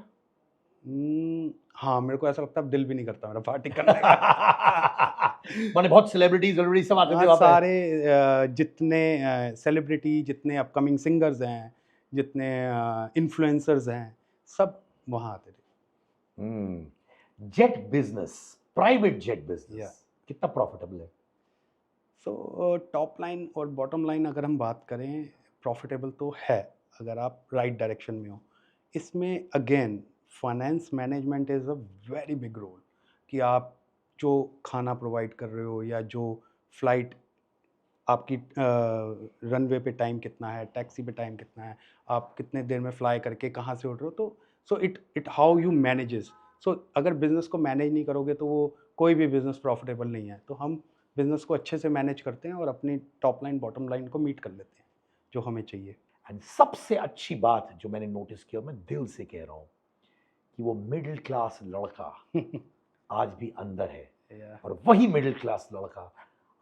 हाँ, मेरे को ऐसा लगता है अब दिल भी नहीं करता मेरा पार्टी करने का। माने बहुत सेलिब्रिटीज ऑलरेडी सब आते थे हाँ, वहाँ पे। सारे जितने सेलिब्रिटी, जितने अपकमिंग सिंगर्स हैं, जितने इन्फ्लुएंसर्स हैं, सब वहाँ आते थे। जेट बिजनेस, प्राइवेट जेट या बिजनेस कितना प्रॉफिटेबल है? सो टॉप लाइन और बॉटम लाइन अगर हम बात करें, प्रॉफिटेबल तो है, अगर आप राइट डायरेक्शन में हो। इसमें again finance management is a very big role, कि आप जो खाना प्रोवाइड कर रहे हो या जो फ्लाइट आपकी रनवे पे टाइम कितना है, टैक्सी पे टाइम कितना है, आप कितने देर में फ्लाई करके कहाँ से उड़ रहे हो, तो so it how you manages. So अगर बिज़नेस को मैनेज नहीं करोगे तो वो कोई भी बिज़नेस प्रॉफिटेबल नहीं है। तो हम बिज़नेस को अच्छे से मैनेज करते हैं और अपनी टॉप लाइन बॉटम लाइन को मीट कर लेते हैं जो हमें चाहिए। एंड सबसे अच्छी बात जो मैंने नोटिस किया, मैं दिल से कह रहा हूँ, कि वो मिडिल क्लास लड़का आज भी अंदर है, या और वही मिडिल क्लास लड़का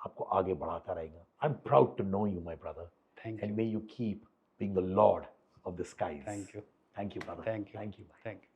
आपको आगे बढ़ाता रहेगा। I am proud to know you my brother, thank and you, may you keep being the lord of the skies. Thank you, thank you brother, thank you, thank you. Thank you.